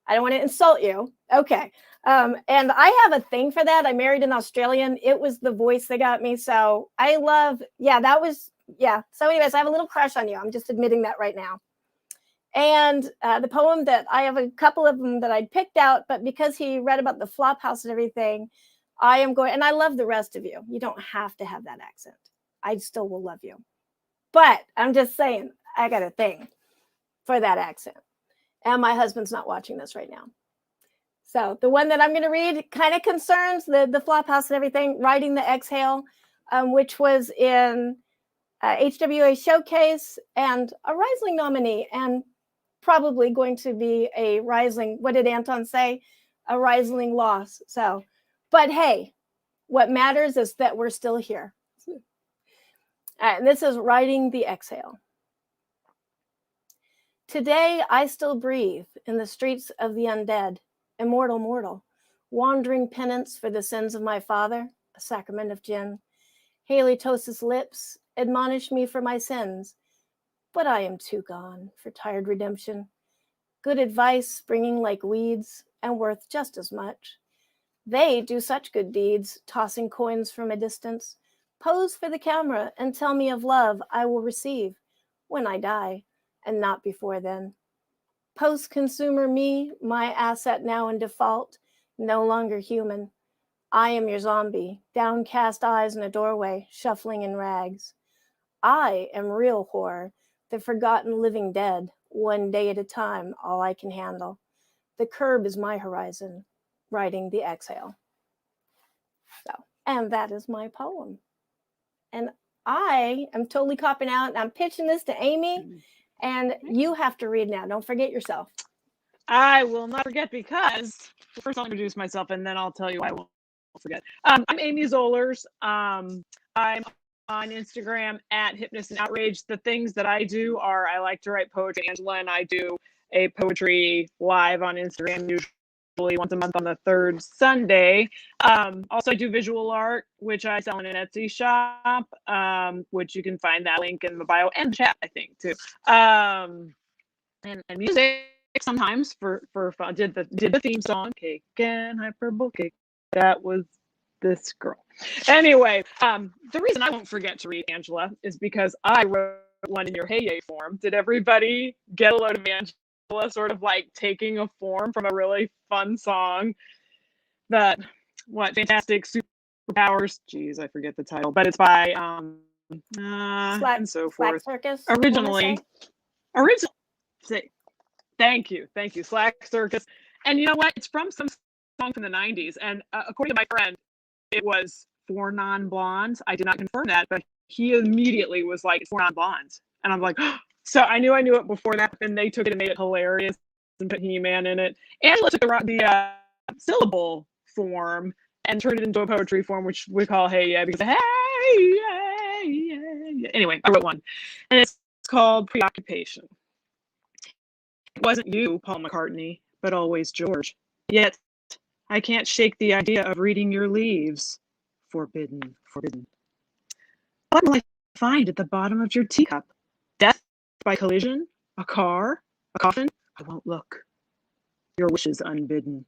Speaker 2: I don't want to insult you. Okay. And I have a thing for that. I married an Australian. It was the voice that got me. So I love, So anyways, I have a little crush on you. I'm just admitting that right now. And the poem that I have a couple of them that I'd picked out, but because he read about the flop house and everything, I am going, and I love the rest of you. You don't have to have that accent. I still will love you. But I'm just saying, I got a thing for that accent. And my husband's not watching this right now. So the one that I'm going to read kind of concerns the flop house and everything, Riding the Exhale, which was in HWA Showcase and a Rising nominee, and probably going to be a Rising, what did Anton say? A Rising loss. So, but hey, what matters is that we're still here. And this is Riding the Exhale. Today I still breathe in the streets of the undead, immortal mortal, wandering penance for the sins of my father, a sacrament of gin. Halitosis lips admonish me for my sins, but I am too gone for tired redemption. Good advice springing like weeds and worth just as much. They do such good deeds, tossing coins from a distance, pose for the camera and tell me of love I will receive when I die, and not before then. Post-consumer me, my asset now in default, no longer human. I am your zombie, downcast eyes in a doorway, shuffling in rags. I am real horror, the forgotten living dead, one day at a time, all I can handle. The curb is my horizon, riding the exhale. So, and that is my poem. And I am totally copping out, and I'm pitching this to Amy, and you have to read now. Don't forget yourself.
Speaker 3: I will not forget, because first I'll introduce myself and then I'll tell you I won't forget. I'm Amy Zoellers. I'm on Instagram at Hypness and Outrage. The things that I do are I like to write poetry, Angela, and I do a poetry live on Instagram usually once a month on the third Sunday. Also, I do visual art, which I sell in an Etsy shop, which you can find that link in the bio and the chat, I think, too. And music sometimes for fun. Did the theme song, Cake Hyperbull Cake. That was this girl. Anyway, the reason I won't forget to read, Angela, is because I wrote one in your Hey Yay form. Did everybody get a load of Angela sort of like taking a form from a really fun song that, fantastic superpowers? Geez, I forget the title, but it's by and so forth.
Speaker 2: Circus.
Speaker 3: Originally, thank you, Slack Circus. And you know what? It's from some song from the 90s, and according to my friend, it was for non-blondes. I did not confirm that, but he immediately was like, "It's for non-blondes," and I'm like, oh. So I knew it before that, and they took it and made it hilarious and put He-Man in it. Angela took the syllable form and turned it into a poetry form, which we call Hey Yeah, because hey yeah, yeah. Anyway, I wrote one, and it's called Preoccupation. It wasn't you, Paul McCartney, but always George. Yet I can't shake the idea of reading your leaves. Forbidden, forbidden. What will I find at the bottom of your teacup? Death by collision? A car? A coffin? I won't look. Your wishes unbidden.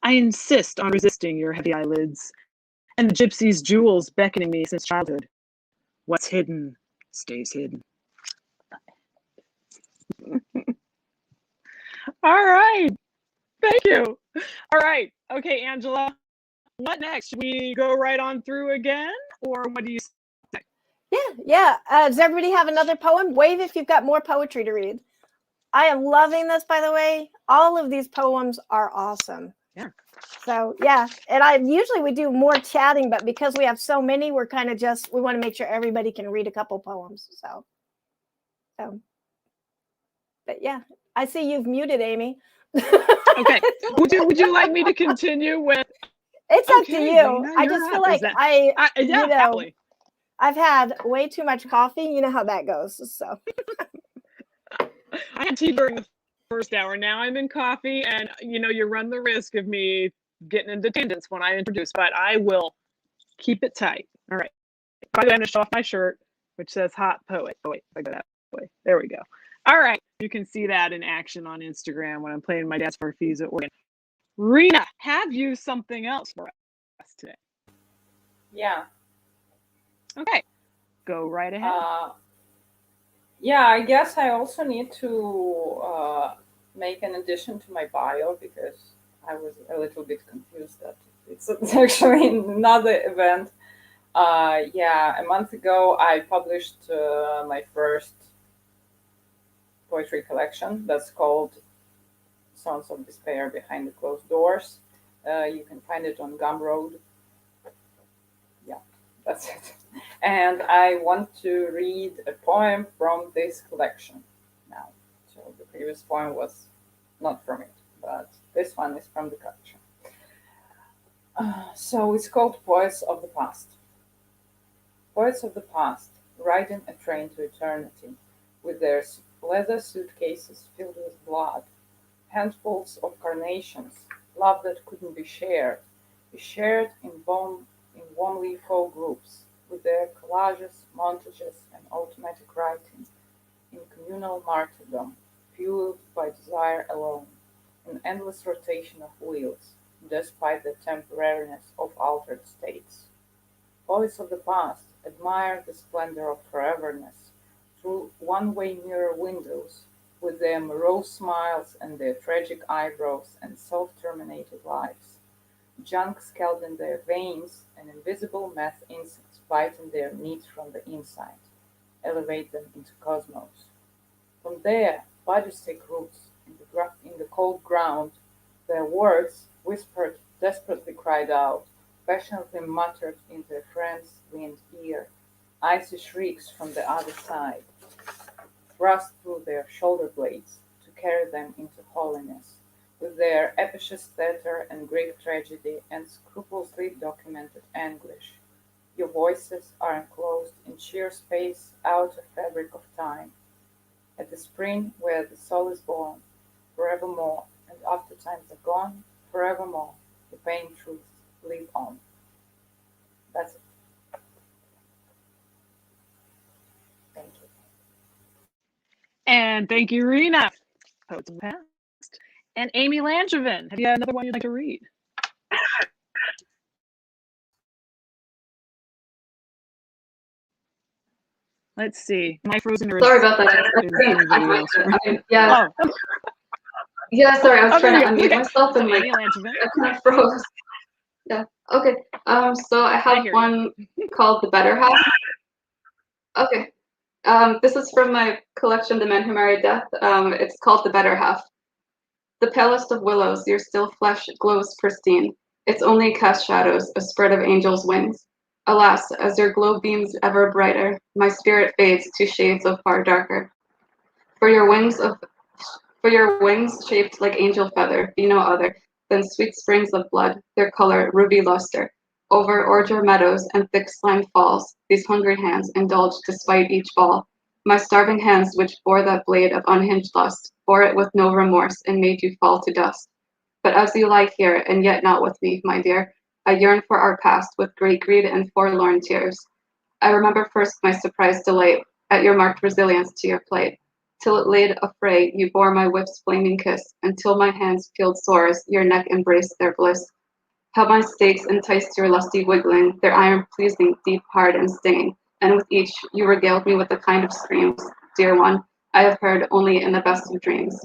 Speaker 3: I insist on resisting your heavy eyelids and the gypsy's jewels beckoning me since childhood. What's hidden stays hidden. All right. Thank you. All right. Okay, Angela, what next? Should we go right on through again, or what do you say?
Speaker 2: Yeah. Does everybody have another poem? Wave if you've got more poetry to read. I am loving this, by the way. All of these poems are awesome.
Speaker 3: Yeah.
Speaker 2: So, yeah. And we do more chatting, but because we have so many, we're kind of we want to make sure everybody can read a couple poems. So, but yeah, I see you've muted, Amy.
Speaker 3: Okay. Would you like me to continue with
Speaker 2: It's up to
Speaker 3: Okay,
Speaker 2: you.
Speaker 3: Rina,
Speaker 2: I
Speaker 3: you're
Speaker 2: just feel
Speaker 3: up.
Speaker 2: like
Speaker 3: Is that-
Speaker 2: I
Speaker 3: yeah,
Speaker 2: you know,
Speaker 3: happily.
Speaker 2: I've had way too much coffee. You know how that goes. So
Speaker 3: I had tea during the first hour. Now I'm in coffee, and you run the risk of me getting into tangents when I introduce, but I will keep it tight. All right. By the way, I'm going to show off my shirt, which says Hot Poet. Oh, wait, I go that way. There we go. All right. You can see that in action on Instagram when I'm playing my dance for fees at organ. Rina, have you something else for us today?
Speaker 4: Yeah.
Speaker 3: Okay. Go right ahead.
Speaker 4: Yeah, I guess I also need to make an addition to my bio because I was a little bit confused that it's actually another event. Yeah, a month ago I published my first poetry collection that's called Sons of Despair Behind the Closed Doors. You can find it on Gumroad. Yeah, that's it. And I want to read a poem from this collection now. So the previous poem was not from it, but this one is from the collection. So it's called Poets of the Past. Poets of the past, riding a train to eternity, with their leather suitcases filled with blood, handfuls of carnations, love that couldn't be shared in warmly full groups, with their collages, montages, and automatic writing, in communal martyrdom, fueled by desire alone, an endless rotation of wheels, despite the temporariness of altered states. Poets of the past admire the splendor of foreverness through one-way mirror windows, with their morose smiles and their tragic eyebrows and self-terminated lives. Junk scald in their veins, and invisible meth insects biting their meat from the inside, elevate them into cosmos. From there, bodies take roots in the cold ground. Their words, whispered, desperately cried out, passionately muttered in their friend's wind ear, icy shrieks from the other side, thrust through their shoulder blades to carry them into holiness, with their epicious theater and Greek tragedy and scrupulously documented anguish. Your voices are enclosed in sheer space out of fabric of time, at the spring where the soul is born, forevermore, and after times are gone, forevermore, the pain truths live on. That's it. Thank you.
Speaker 3: And thank you, Rina. Poets of the past. And Amy Langevin, have you got another one you'd like to read? Let's see. My frozen.
Speaker 5: Sorry about that. Yeah.
Speaker 3: Oh.
Speaker 5: Yeah, sorry, I was trying to unmute
Speaker 3: okay.
Speaker 5: myself and like
Speaker 3: Amy Langevin.
Speaker 5: I kind of froze. Yeah. Okay. So I have one called The Better Half. Okay. This is from my collection, The Men Who Married Death. It's called The Better Half. The palest of willows, your still flesh glows pristine. It's only cast shadows, a spread of angels' wings. Alas, as your glow beams ever brighter, my spirit fades to shades of far darker. For your wings shaped like angel feather, be no other than sweet springs of blood, their color ruby luster. Over orchard meadows and thick slime falls, these hungry hands indulge despite each fall. My starving hands which bore that blade of unhinged lust, bore it with no remorse and made you fall to dust. But as you lie here, and yet not with me, my dear, I yearn for our past with great greed and forlorn tears. I remember first my surprised delight at your marked resilience to your plight. Till it laid affray, you bore my whip's flaming kiss, until my hands peeled sores, your neck embraced their bliss. How my stakes enticed your lusty wiggling, their iron pleasing, deep, hard, and stinging, and with each you regaled me with the kind of screams, dear one, I have heard only in the best of dreams.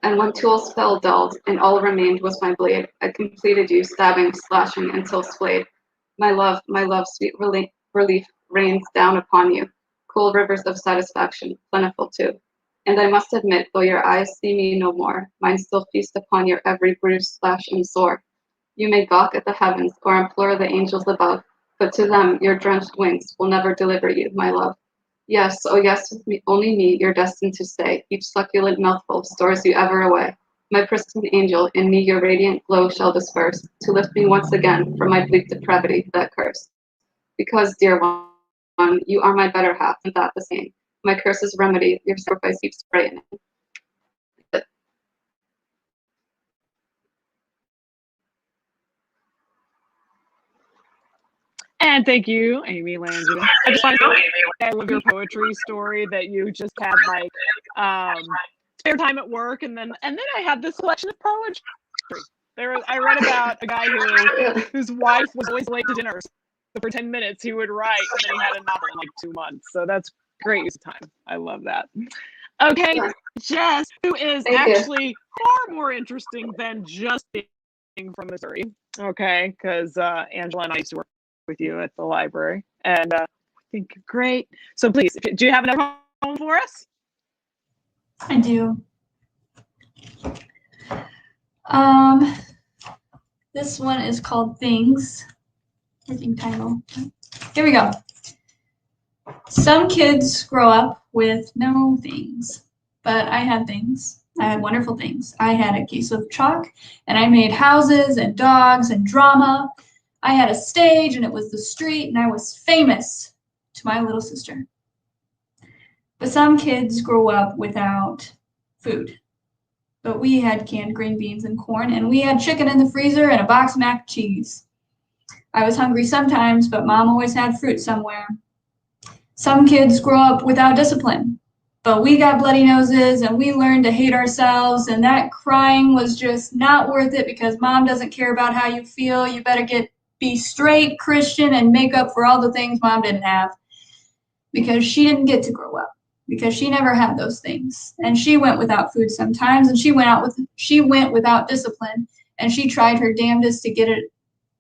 Speaker 5: And when tools fell dulled, and all remained was my blade, I completed you, stabbing, slashing, until splayed. My love, sweet relief rains down upon you, cool rivers of satisfaction, plentiful too. And I must admit, though your eyes see me no more, mine still feast upon your every bruise, slash, and sore. You may gawk at the heavens, or implore the angels above, but to them your drenched wings will never deliver you, my love. Yes, oh yes, with me, only me, you're destined to stay. Each succulent mouthful stores you ever away. My pristine angel, in me your radiant glow shall disperse, to lift me once again from my bleak depravity, that curse. Because, dear one, you are my better half, and that the same. My curse is remedy, your sacrifice keeps brightening.
Speaker 3: And thank you, Amy Langevin. I just wanted to say I love your poetry story that you just had like spare time at work, and then I had this collection of poetry. I read about a guy whose wife was always late to dinner, so for 10 minutes he would write, and then he had a novel in like 2 months. So that's great use of time. I love that. Okay, Jess, who is actually far more interesting than just being from Missouri. Okay, because Angela and I used to work with you at the library, and I think you're great. So please, do you have another poem for us?
Speaker 6: I do. This one is called Things. Working title. Here we go. Some kids grow up with no things, but I had things. I had wonderful things. I had a case of chalk, and I made houses and dogs and drama. I had a stage, and it was the street, and I was famous to my little sister. But some kids grow up without food. But we had canned green beans and corn, and we had chicken in the freezer and a box of mac and cheese. I was hungry sometimes, but Mom always had fruit somewhere. Some kids grow up without discipline, but we got bloody noses, and we learned to hate ourselves, and that crying was just not worth it because Mom doesn't care about how you feel. You better be straight, Christian, and make up for all the things Mom didn't have, because she didn't get to grow up, because she never had those things. And she went without food sometimes, and she went without discipline, and she tried her damnedest to get it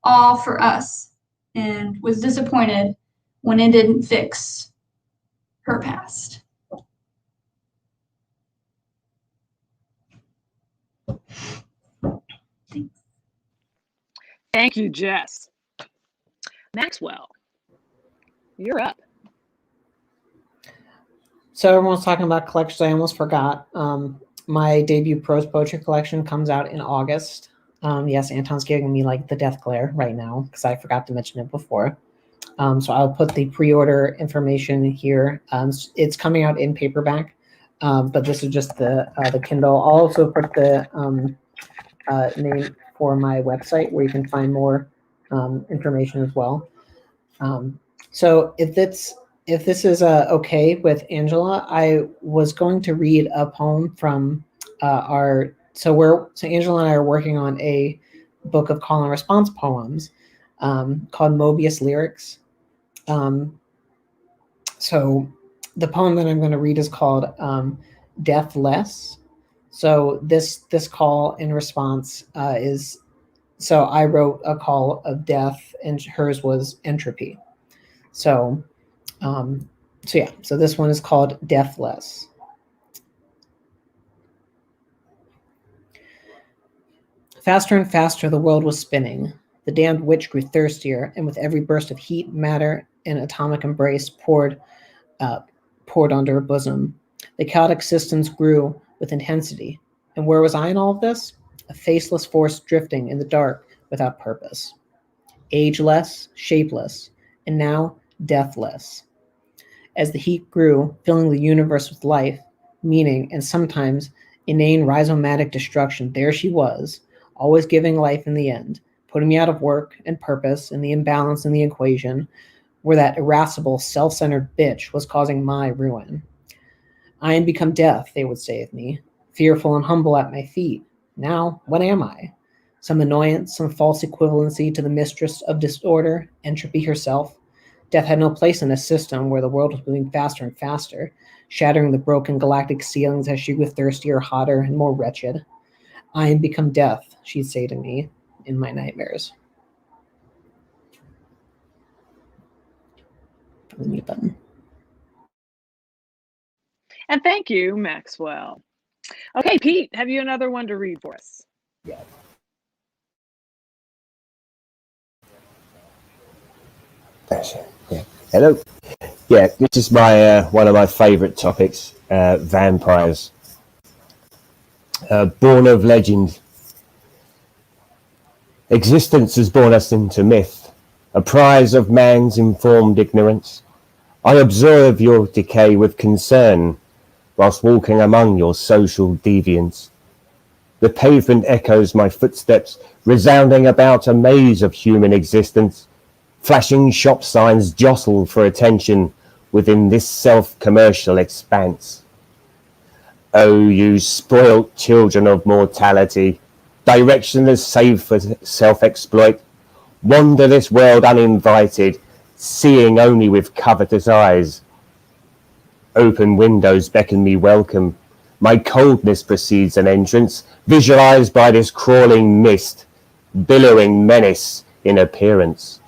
Speaker 6: all for us, and was disappointed when it didn't fix her past. Thanks.
Speaker 3: Thank you, Jess. Maxwell, you're up.
Speaker 7: So everyone's talking about collections. I almost forgot. My debut prose poetry collection comes out in August. Yes, Anton's giving me like the death glare right now because I forgot to mention it before. So I'll put the pre-order information here. It's coming out in paperback, but this is just the Kindle. I'll also put the name for my website where you can find more information as well. So if this is okay with Angela, I was going to read a poem from so Angela and I are working on a book of call and response poems called Mobius Lyrics. So the poem that I'm going to read is called Deathless. So this call and response is, so I wrote a call of death and hers was entropy. So this one is called Deathless. Faster and faster the world was spinning. The damned witch grew thirstier, and with every burst of heat, matter, and atomic embrace poured onto her bosom. The chaotic systems grew with intensity. And where was I in all of this? A faceless force drifting in the dark without purpose. Ageless, shapeless, and now deathless. As the heat grew, filling the universe with life, meaning, and sometimes inane rhizomatic destruction, there she was, always giving life in the end, putting me out of work and purpose, and the imbalance in the equation, where that irascible, self-centered bitch was causing my ruin. I am become death, they would say of me, fearful and humble at my feet. Now, what am I? Some annoyance, some false equivalency to the mistress of disorder, entropy herself. Death had no place in a system where the world was moving faster and faster, shattering the broken galactic ceilings as she grew thirstier, hotter, and more wretched. I am become death, she'd say to me in my nightmares. The mute button.
Speaker 3: And thank you, Maxwell. Okay, Pete, have you another one to read for us?
Speaker 8: Yeah. Yeah. Hello. Yeah, this is my one of my favourite topics, vampires. Born of legend. Existence has borne us into myth, a prize of man's informed ignorance. I observe your decay with concern, whilst walking among your social deviants. The pavement echoes my footsteps, resounding about a maze of human existence. Flashing shop signs jostle for attention within this self-commercial expanse. Oh, you spoilt children of mortality, directionless save for self-exploit, wander this world uninvited, seeing only with covetous eyes. Open windows beckon me welcome. My coldness precedes an entrance, visualized by this crawling mist, billowing menace in appearance.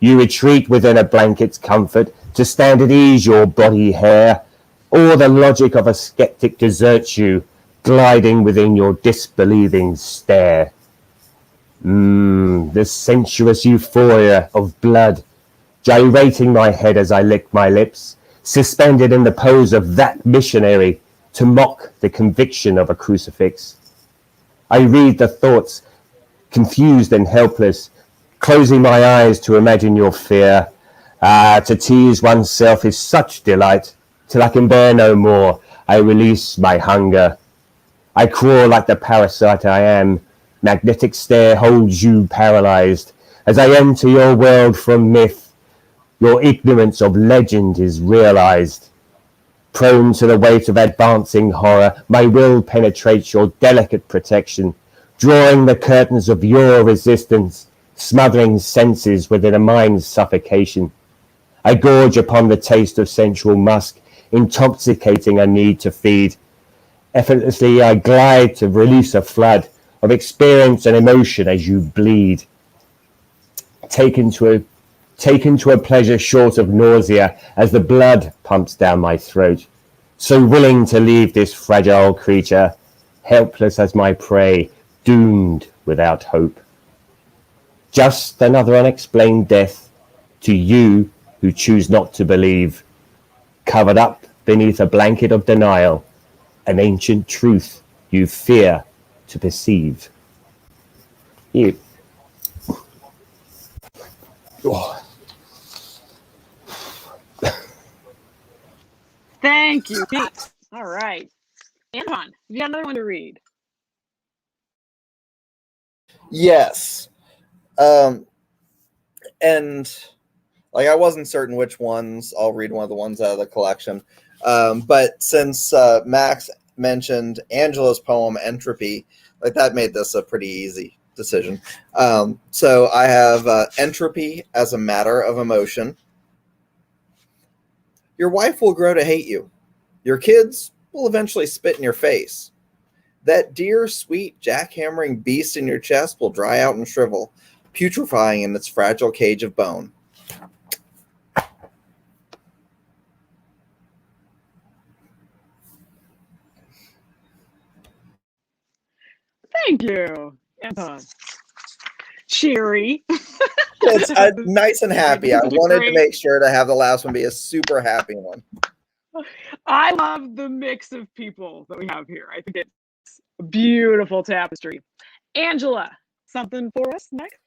Speaker 8: You retreat within a blanket's comfort, to stand at ease your body hair. All the logic of a skeptic deserts you, gliding within your disbelieving stare. The sensuous euphoria of blood, gyrating my head as I lick my lips, suspended in the pose of that missionary, to mock the conviction of a crucifix. I read the thoughts, confused and helpless, closing my eyes to imagine your fear. To tease oneself is such delight, till I can bear no more, I release my hunger. I crawl like the parasite I am. Magnetic stare holds you paralyzed. As I enter your world from myth, your ignorance of legend is realized. Prone to the weight of advancing horror, my will penetrates your delicate protection, drawing the curtains of your resistance, smothering senses within a mind's suffocation. I gorge upon the taste of sensual musk, intoxicating a need to feed. Effortlessly I glide to release a flood of experience and emotion as you bleed. Taken to a pleasure short of nausea as the blood pumps down my throat. So willing to leave this fragile creature, helpless as my prey, doomed without hope. Just another unexplained death to you who choose not to believe, covered up beneath a blanket of denial, an ancient truth you fear to perceive. You. Oh.
Speaker 3: Thank you, Pete. All right. Anton, you got another one to read.
Speaker 9: Yes. And like I wasn't certain which ones. I'll read one of the ones out of the collection. But since Max mentioned Angela's poem Entropy, like that made this a pretty easy decision. So I have Entropy as a matter of emotion. Your wife will grow to hate you. Your kids will eventually spit in your face. That dear, sweet, jackhammering beast in your chest will dry out and shrivel, putrefying in its fragile cage of bone.
Speaker 3: Thank you, Anton. Cheery.
Speaker 9: It's nice and happy. I wanted to make sure to have the last one be a super happy one.
Speaker 3: I love the mix of people that we have here. I think it's a beautiful tapestry. Angela, something for us next?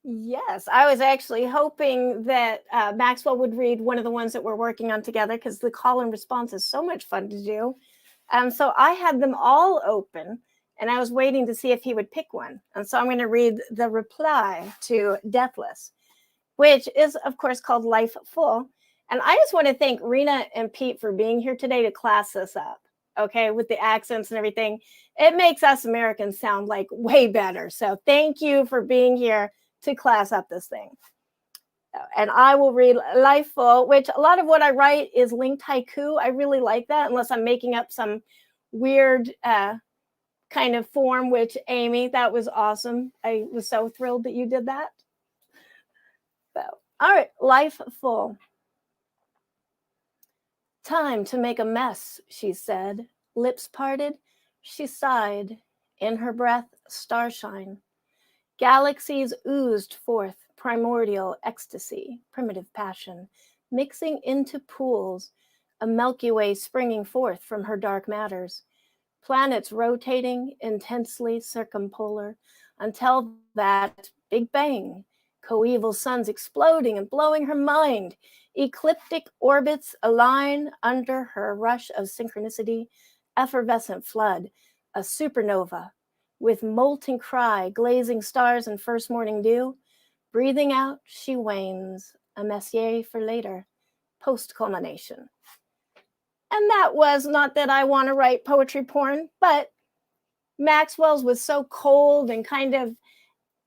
Speaker 2: Yes, I was actually hoping that Maxwell would read one of the ones that we're working on together because the call and response is so much fun to do. So I had them all open and I was waiting to see if he would pick one. And so I'm going to read the reply to Deathless, which is, of course, called Life Full. And I just want to thank Rina and Pete for being here today to class this up, okay, with the accents and everything. It makes us Americans sound like way better. So thank you for being here to class up this thing. And I will read Life Full, which a lot of what I write is linked haiku. I really like that, unless I'm making up some weird kind of form, which Amy, that was awesome. I was so thrilled that you did that. So, all right, Life Full. Time to make a mess, she said. Lips parted, she sighed. In her breath, starshine. Galaxies oozed forth primordial ecstasy, primitive passion, mixing into pools, a Milky Way springing forth from her dark matters. planets rotating intensely circumpolar until that Big Bang, coeval suns exploding and blowing her mind, ecliptic orbits align under her rush of synchronicity, effervescent flood, a supernova, with molten cry, glazing stars and first morning dew. Breathing out, she wanes, a messier for later, post-culmination. And that was not that I want to write poetry porn, but Maxwell's was so cold and kind of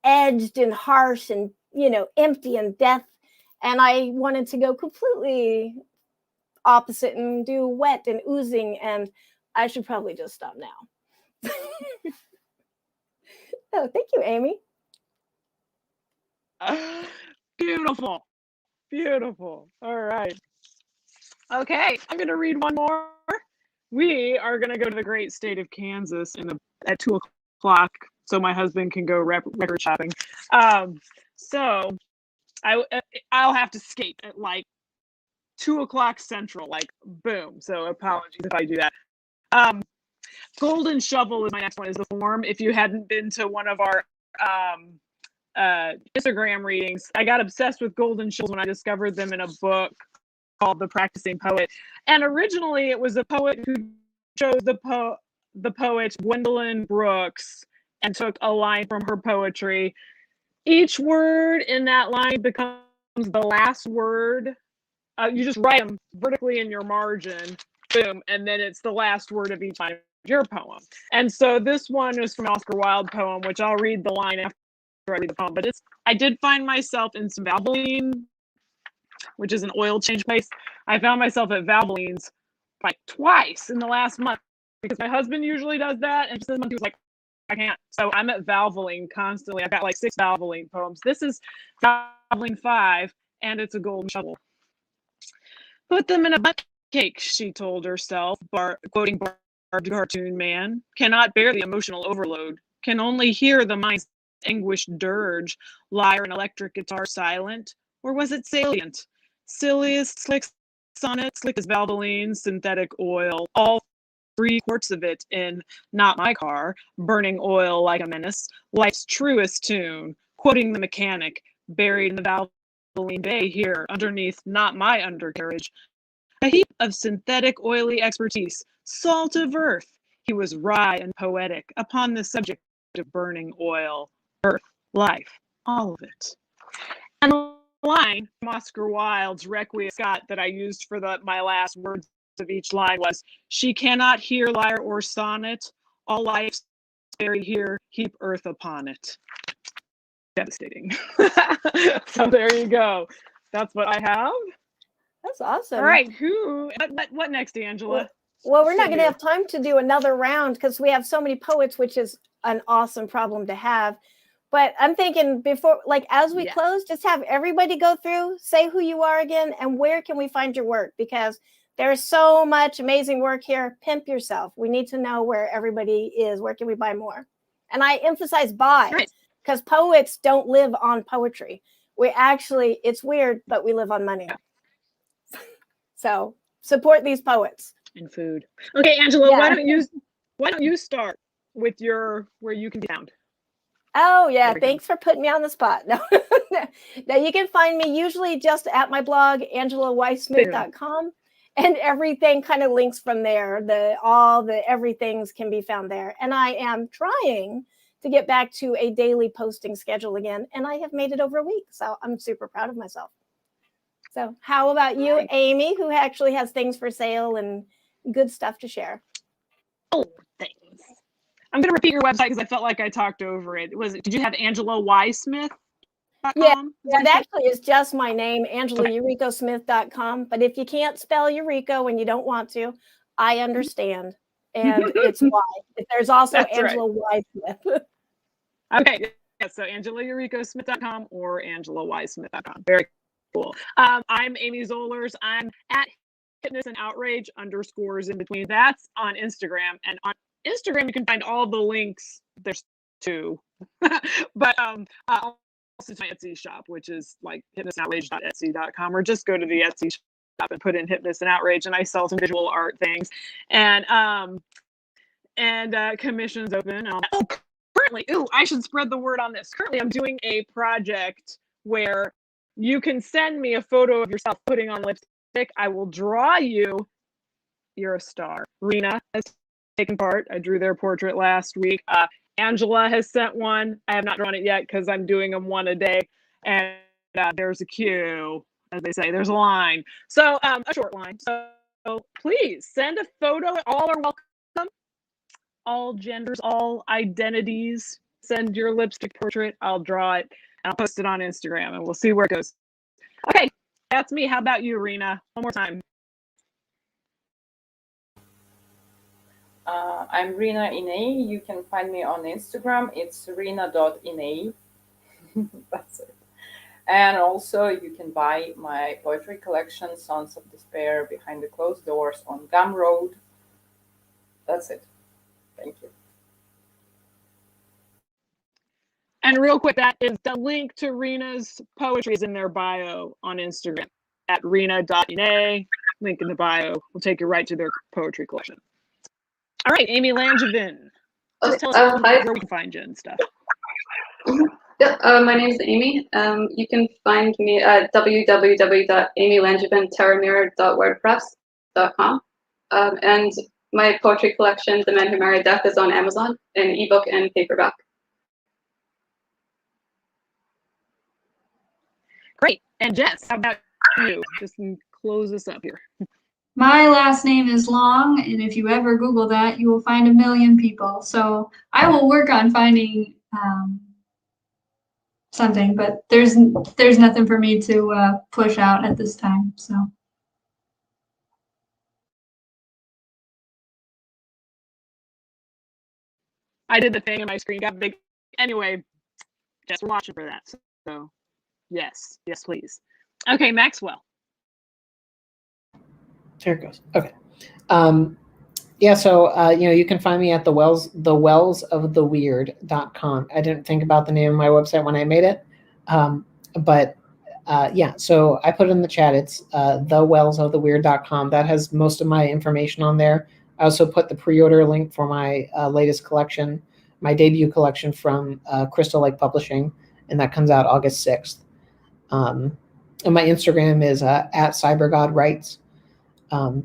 Speaker 2: edged and harsh and, empty and death. And I wanted to go completely opposite and do wet and oozing. And I should probably just stop now. Oh, thank you, Amy.
Speaker 3: Beautiful. Beautiful. All right. Okay, I'm going to read one more. We are going to go to the great state of Kansas at 2 o'clock so my husband can go record shopping. So I'll have to skate at like 2 o'clock Central, like boom. So apologies if I do that. Golden Shovel is my next one, is the form. If you hadn't been to one of our Instagram readings, I got obsessed with golden shovels when I discovered them in a book called The Practicing Poet. And originally it was a poet who chose the poet Gwendolyn Brooks and took a line from her poetry. Each word in that line becomes the last word. You just write them vertically in your margin, boom, and then it's the last word of each line of your poem. And so this one is from Oscar Wilde poem, which I'll read the line after I read the poem. But I did find myself in some Valvoline, which is an oil change place. I found myself at Valvoline's like twice in the last month because my husband usually does that, and just this month he was like, I can't. So I'm at Valvoline constantly. I've got like 6 Valvoline poems. This is Valvoline 5, and it's a golden shovel. Put them in a butt cake, she told herself, quoting Barb's cartoon man. Cannot bear the emotional overload. Can only hear the mind's anguished dirge. Lyre and electric guitar silent, or was it salient? Silliest slick sonnet, slick as Valvoline, synthetic oil, all 3 quarts of it in Not My Car, burning oil like a menace, life's truest tune, quoting the mechanic, buried in the Valvoline Bay here, underneath Not My Undercarriage. A heap of synthetic oily expertise, salt of earth. He was wry and poetic upon the subject of burning oil, earth, life, all of it. And the line from Oscar Wilde's Requiem Scott that I used for my last words of each line was, she cannot hear lyre or sonnet, all life's buried here, heap earth upon it. Devastating. So there you go. That's what I have.
Speaker 2: That's awesome.
Speaker 3: All right, what next, Angela?
Speaker 2: Well, we're not going to have time to do another round because we have so many poets, which is an awesome problem to have. But I'm thinking before, like as we close, just have everybody go through, say who you are again, and where can we find your work? Because there's so much amazing work here. Pimp yourself. We need to know where everybody is. Where can we buy more? And I emphasize buy because poets don't live on poetry. We actually, it's weird, but we live on money. So support these poets.
Speaker 3: And food. Okay, Angela, why don't you start with where you can be found?
Speaker 2: Oh, yeah. Thanks for putting me on the spot. No, now you can find me usually just at my blog, angelawysmith.com, and everything kind of links from there. All the everythings can be found there. And I am trying to get back to a daily posting schedule again, and I have made it over a week. So I'm super proud of myself. So how about you, Amy, who actually has things for sale and good stuff to share?
Speaker 3: Oh, thanks. I'm going to repeat your website because I felt like I talked over it. Did you have AngelaYSmith.com?
Speaker 2: Yeah, that actually is just my name, AngelaYurikoSmith.com. But if you can't spell Yuriko and you don't want to, I understand. And it's Y. There's also
Speaker 3: That's
Speaker 2: Angela Y. Smith.
Speaker 3: Okay. Yeah, so AngelaYurikoSmith.com or AngelaYSmith.com. Very cool. I'm Amy Zoellers. I'm at Fitness and Outrage _ in between. That's on Instagram. And on Instagram, you can find all the links. There's 2. But also to my Etsy shop, which is like hypnousandoutrage.etsy.com, or just go to the Etsy shop and put in Hypness and Outrage, and I sell some visual art things. And and commissions open. Currently, I should spread the word on this. Currently, I'm doing a project where you can send me a photo of yourself putting on lipstick. I will draw you. You're a star. Rina has taken part. I drew their portrait last week. Angela has sent one. I have not drawn it yet because I'm doing them one a day. And there's a queue, as they say. There's a line. So a short line. So please send a photo. All are welcome. All genders, all identities. Send your lipstick portrait. I'll draw it and I'll post it on Instagram and we'll see where it goes. Okay, that's me. How about you, Rina? One more time.
Speaker 4: I'm Rina Inae. You can find me on Instagram. It's rina.inae. That's it. And also you can buy my poetry collection, Sons of Despair, Behind the Closed Doors on Gumroad. That's it. Thank you.
Speaker 3: And real quick, that is the link to Rina's poetry is in their bio on Instagram at rina.inae. Link in the bio will take you right to their poetry collection. All right, Amy Langevin. Just tell us where we can find you and stuff.
Speaker 5: Yeah, my name is Amy. You can find me at www.amylangevinterramir.wordpress.com. And my poetry collection, The Men Who Married Death, is on Amazon in ebook and paperback.
Speaker 3: Great. And Jess, how about you? Just close this up here.
Speaker 6: My last name is long, and if you ever Google that, you will find a million people. So I will work on finding something, but there's nothing for me to push out at this time. So.
Speaker 3: I did the thing and my screen got big. Anyway, Jess, we're watching for that. So yes, please. Okay, Maxwell.
Speaker 7: There it goes. Okay. Yeah, so you can find me at thewellsoftheweird.com. I didn't think about the name of my website when I made it. But yeah, so I put it in the chat. It's thewellsoftheweird.com. That has most of my information on there. I also put the pre-order link for my latest collection, my debut collection from Crystal Lake Publishing, and that comes out August 6th. And my Instagram is at CyberGodWrites. I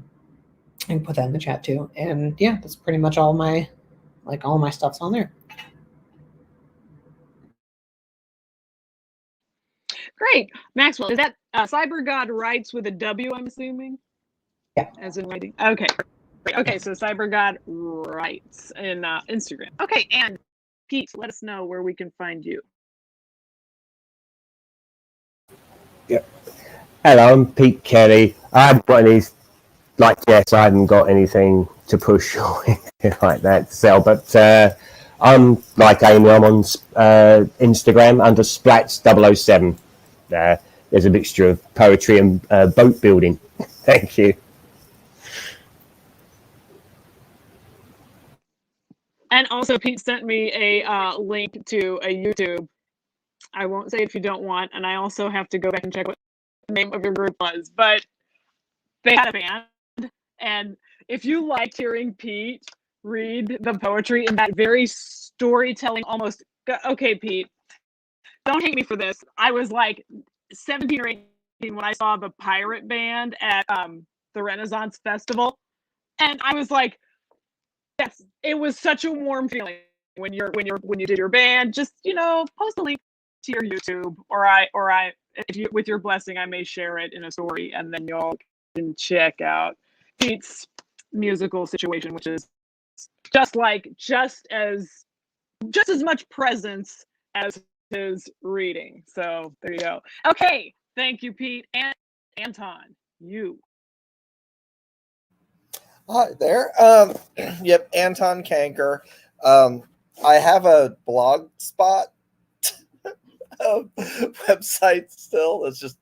Speaker 7: can put that in the chat too. And yeah, that's pretty much all my stuff's on there.
Speaker 3: Great. Maxwell, is that CyberGodWrites with a W, I'm assuming?
Speaker 7: Yeah.
Speaker 3: As in writing. Okay. Okay, so CyberGodWrites in Instagram. Okay, and Pete, let us know where we can find you.
Speaker 8: Yeah. Hello, I'm Pete Kelly. I haven't got any, like Jess, I haven't got anything to push or anything like that to sell, but I'm like Amy, I'm on Instagram under Splats007. There's a mixture of poetry and boat building. Thank you.
Speaker 3: And also, Pete sent me a link to a YouTube. I won't say if you don't want, and I also have to go back and check what the name of your group was, but they had a band. And if you liked hearing Pete read the poetry in that very storytelling, almost, okay, Pete, don't hate me for this. I was like 17 or 18 when I saw the pirate band at the Renaissance Festival. And I was like, yes, it was such a warm feeling when you did your band. Just, post a link to your YouTube, or if you, with your blessing, I may share it in a story, and then y'all can check out Pete's musical situation, which is just as much presence as his reading. So there you go. Okay, thank you, Pete. And Anton, you.
Speaker 9: Hi there. Yep, Anton Kanker. I have a blog spot website still. It's just,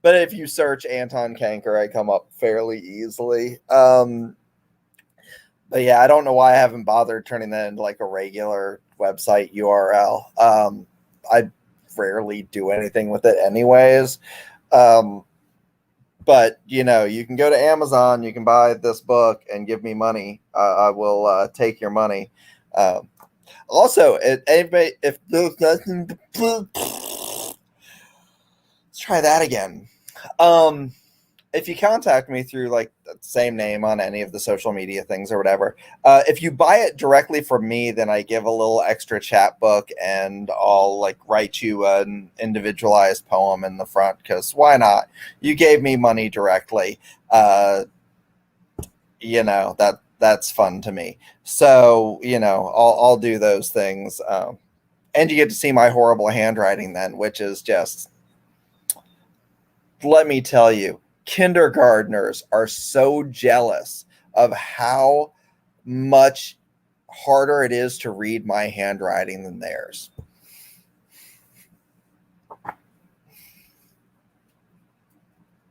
Speaker 9: but if you search Anton Kanker, I come up fairly easily. But yeah, I don't know why I haven't bothered turning that into like a regular website URL. I rarely do anything with it anyways. but you know, you can go to Amazon, you can buy this book and give me money. I will take your money. Also, anybody, if let's try that again. If you contact me through like the same name on any of the social media things or whatever, if you buy it directly from me, then I give a little extra chapbook and I'll like write you an individualized poem in the front, because why not? You gave me money directly. You know, that's fun to me. So, you know, I'll do those things. And you get to see my horrible handwriting then, which is just, let me tell you, kindergartners are so jealous of how much harder it is to read my handwriting than theirs.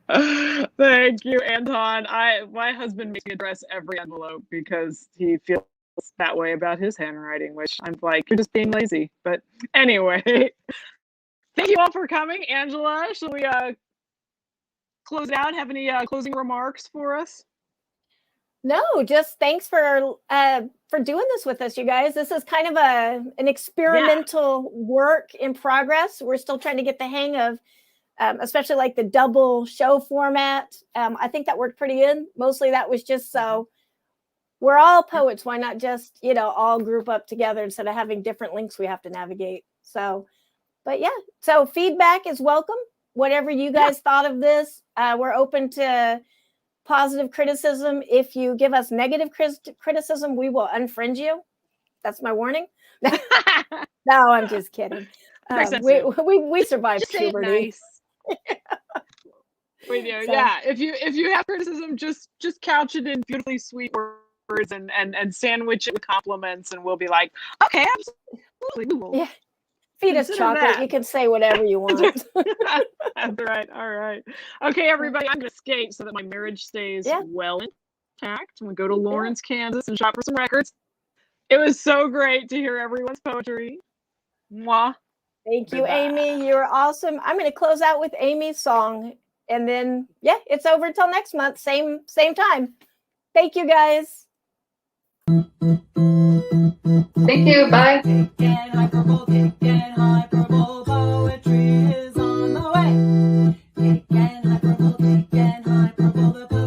Speaker 3: Thank you, Anton. My husband makes me address every envelope because he feels that way about his handwriting, which I'm like, you're just being lazy. But anyway, thank you all for coming. Angela, shall we close it out? Have any closing remarks for us?
Speaker 2: No, just thanks for doing this with us, you guys. This is kind of an experimental work in progress. We're still trying to get the hang of, especially like the double show format. I think that worked pretty good. Mostly that was just so we're all poets. Why not just, you know, all group up together instead of having different links we have to navigate. So, but yeah, so feedback is welcome. Whatever you guys thought of this, we're open to positive criticism. If you give us negative criticism, we will unfriend you. That's my warning. No, I'm just kidding. We survived
Speaker 3: just say
Speaker 2: puberty.
Speaker 3: it nice. We do, so, yeah. If you have criticism, just couch it in beautifully sweet words and sandwich it with compliments, and we'll be like, okay, absolutely, we will.
Speaker 2: Yeah. Feed us chocolate. That. You can say whatever you want.
Speaker 3: That's right. All right. Okay, everybody, I'm going to skate so that my marriage stays well intact. And we go to Lawrence, Kansas and shop for some records. It was so great to hear everyone's poetry. Mwah.
Speaker 2: Thank you, Amy. You're awesome. I'm going to close out with Amy's song. And then, yeah, it's over until next month. Same time. Thank you, guys.
Speaker 5: Thank you. Bye.
Speaker 1: Cake and hyperbole, poetry is on the way. Cake and hyperbole, the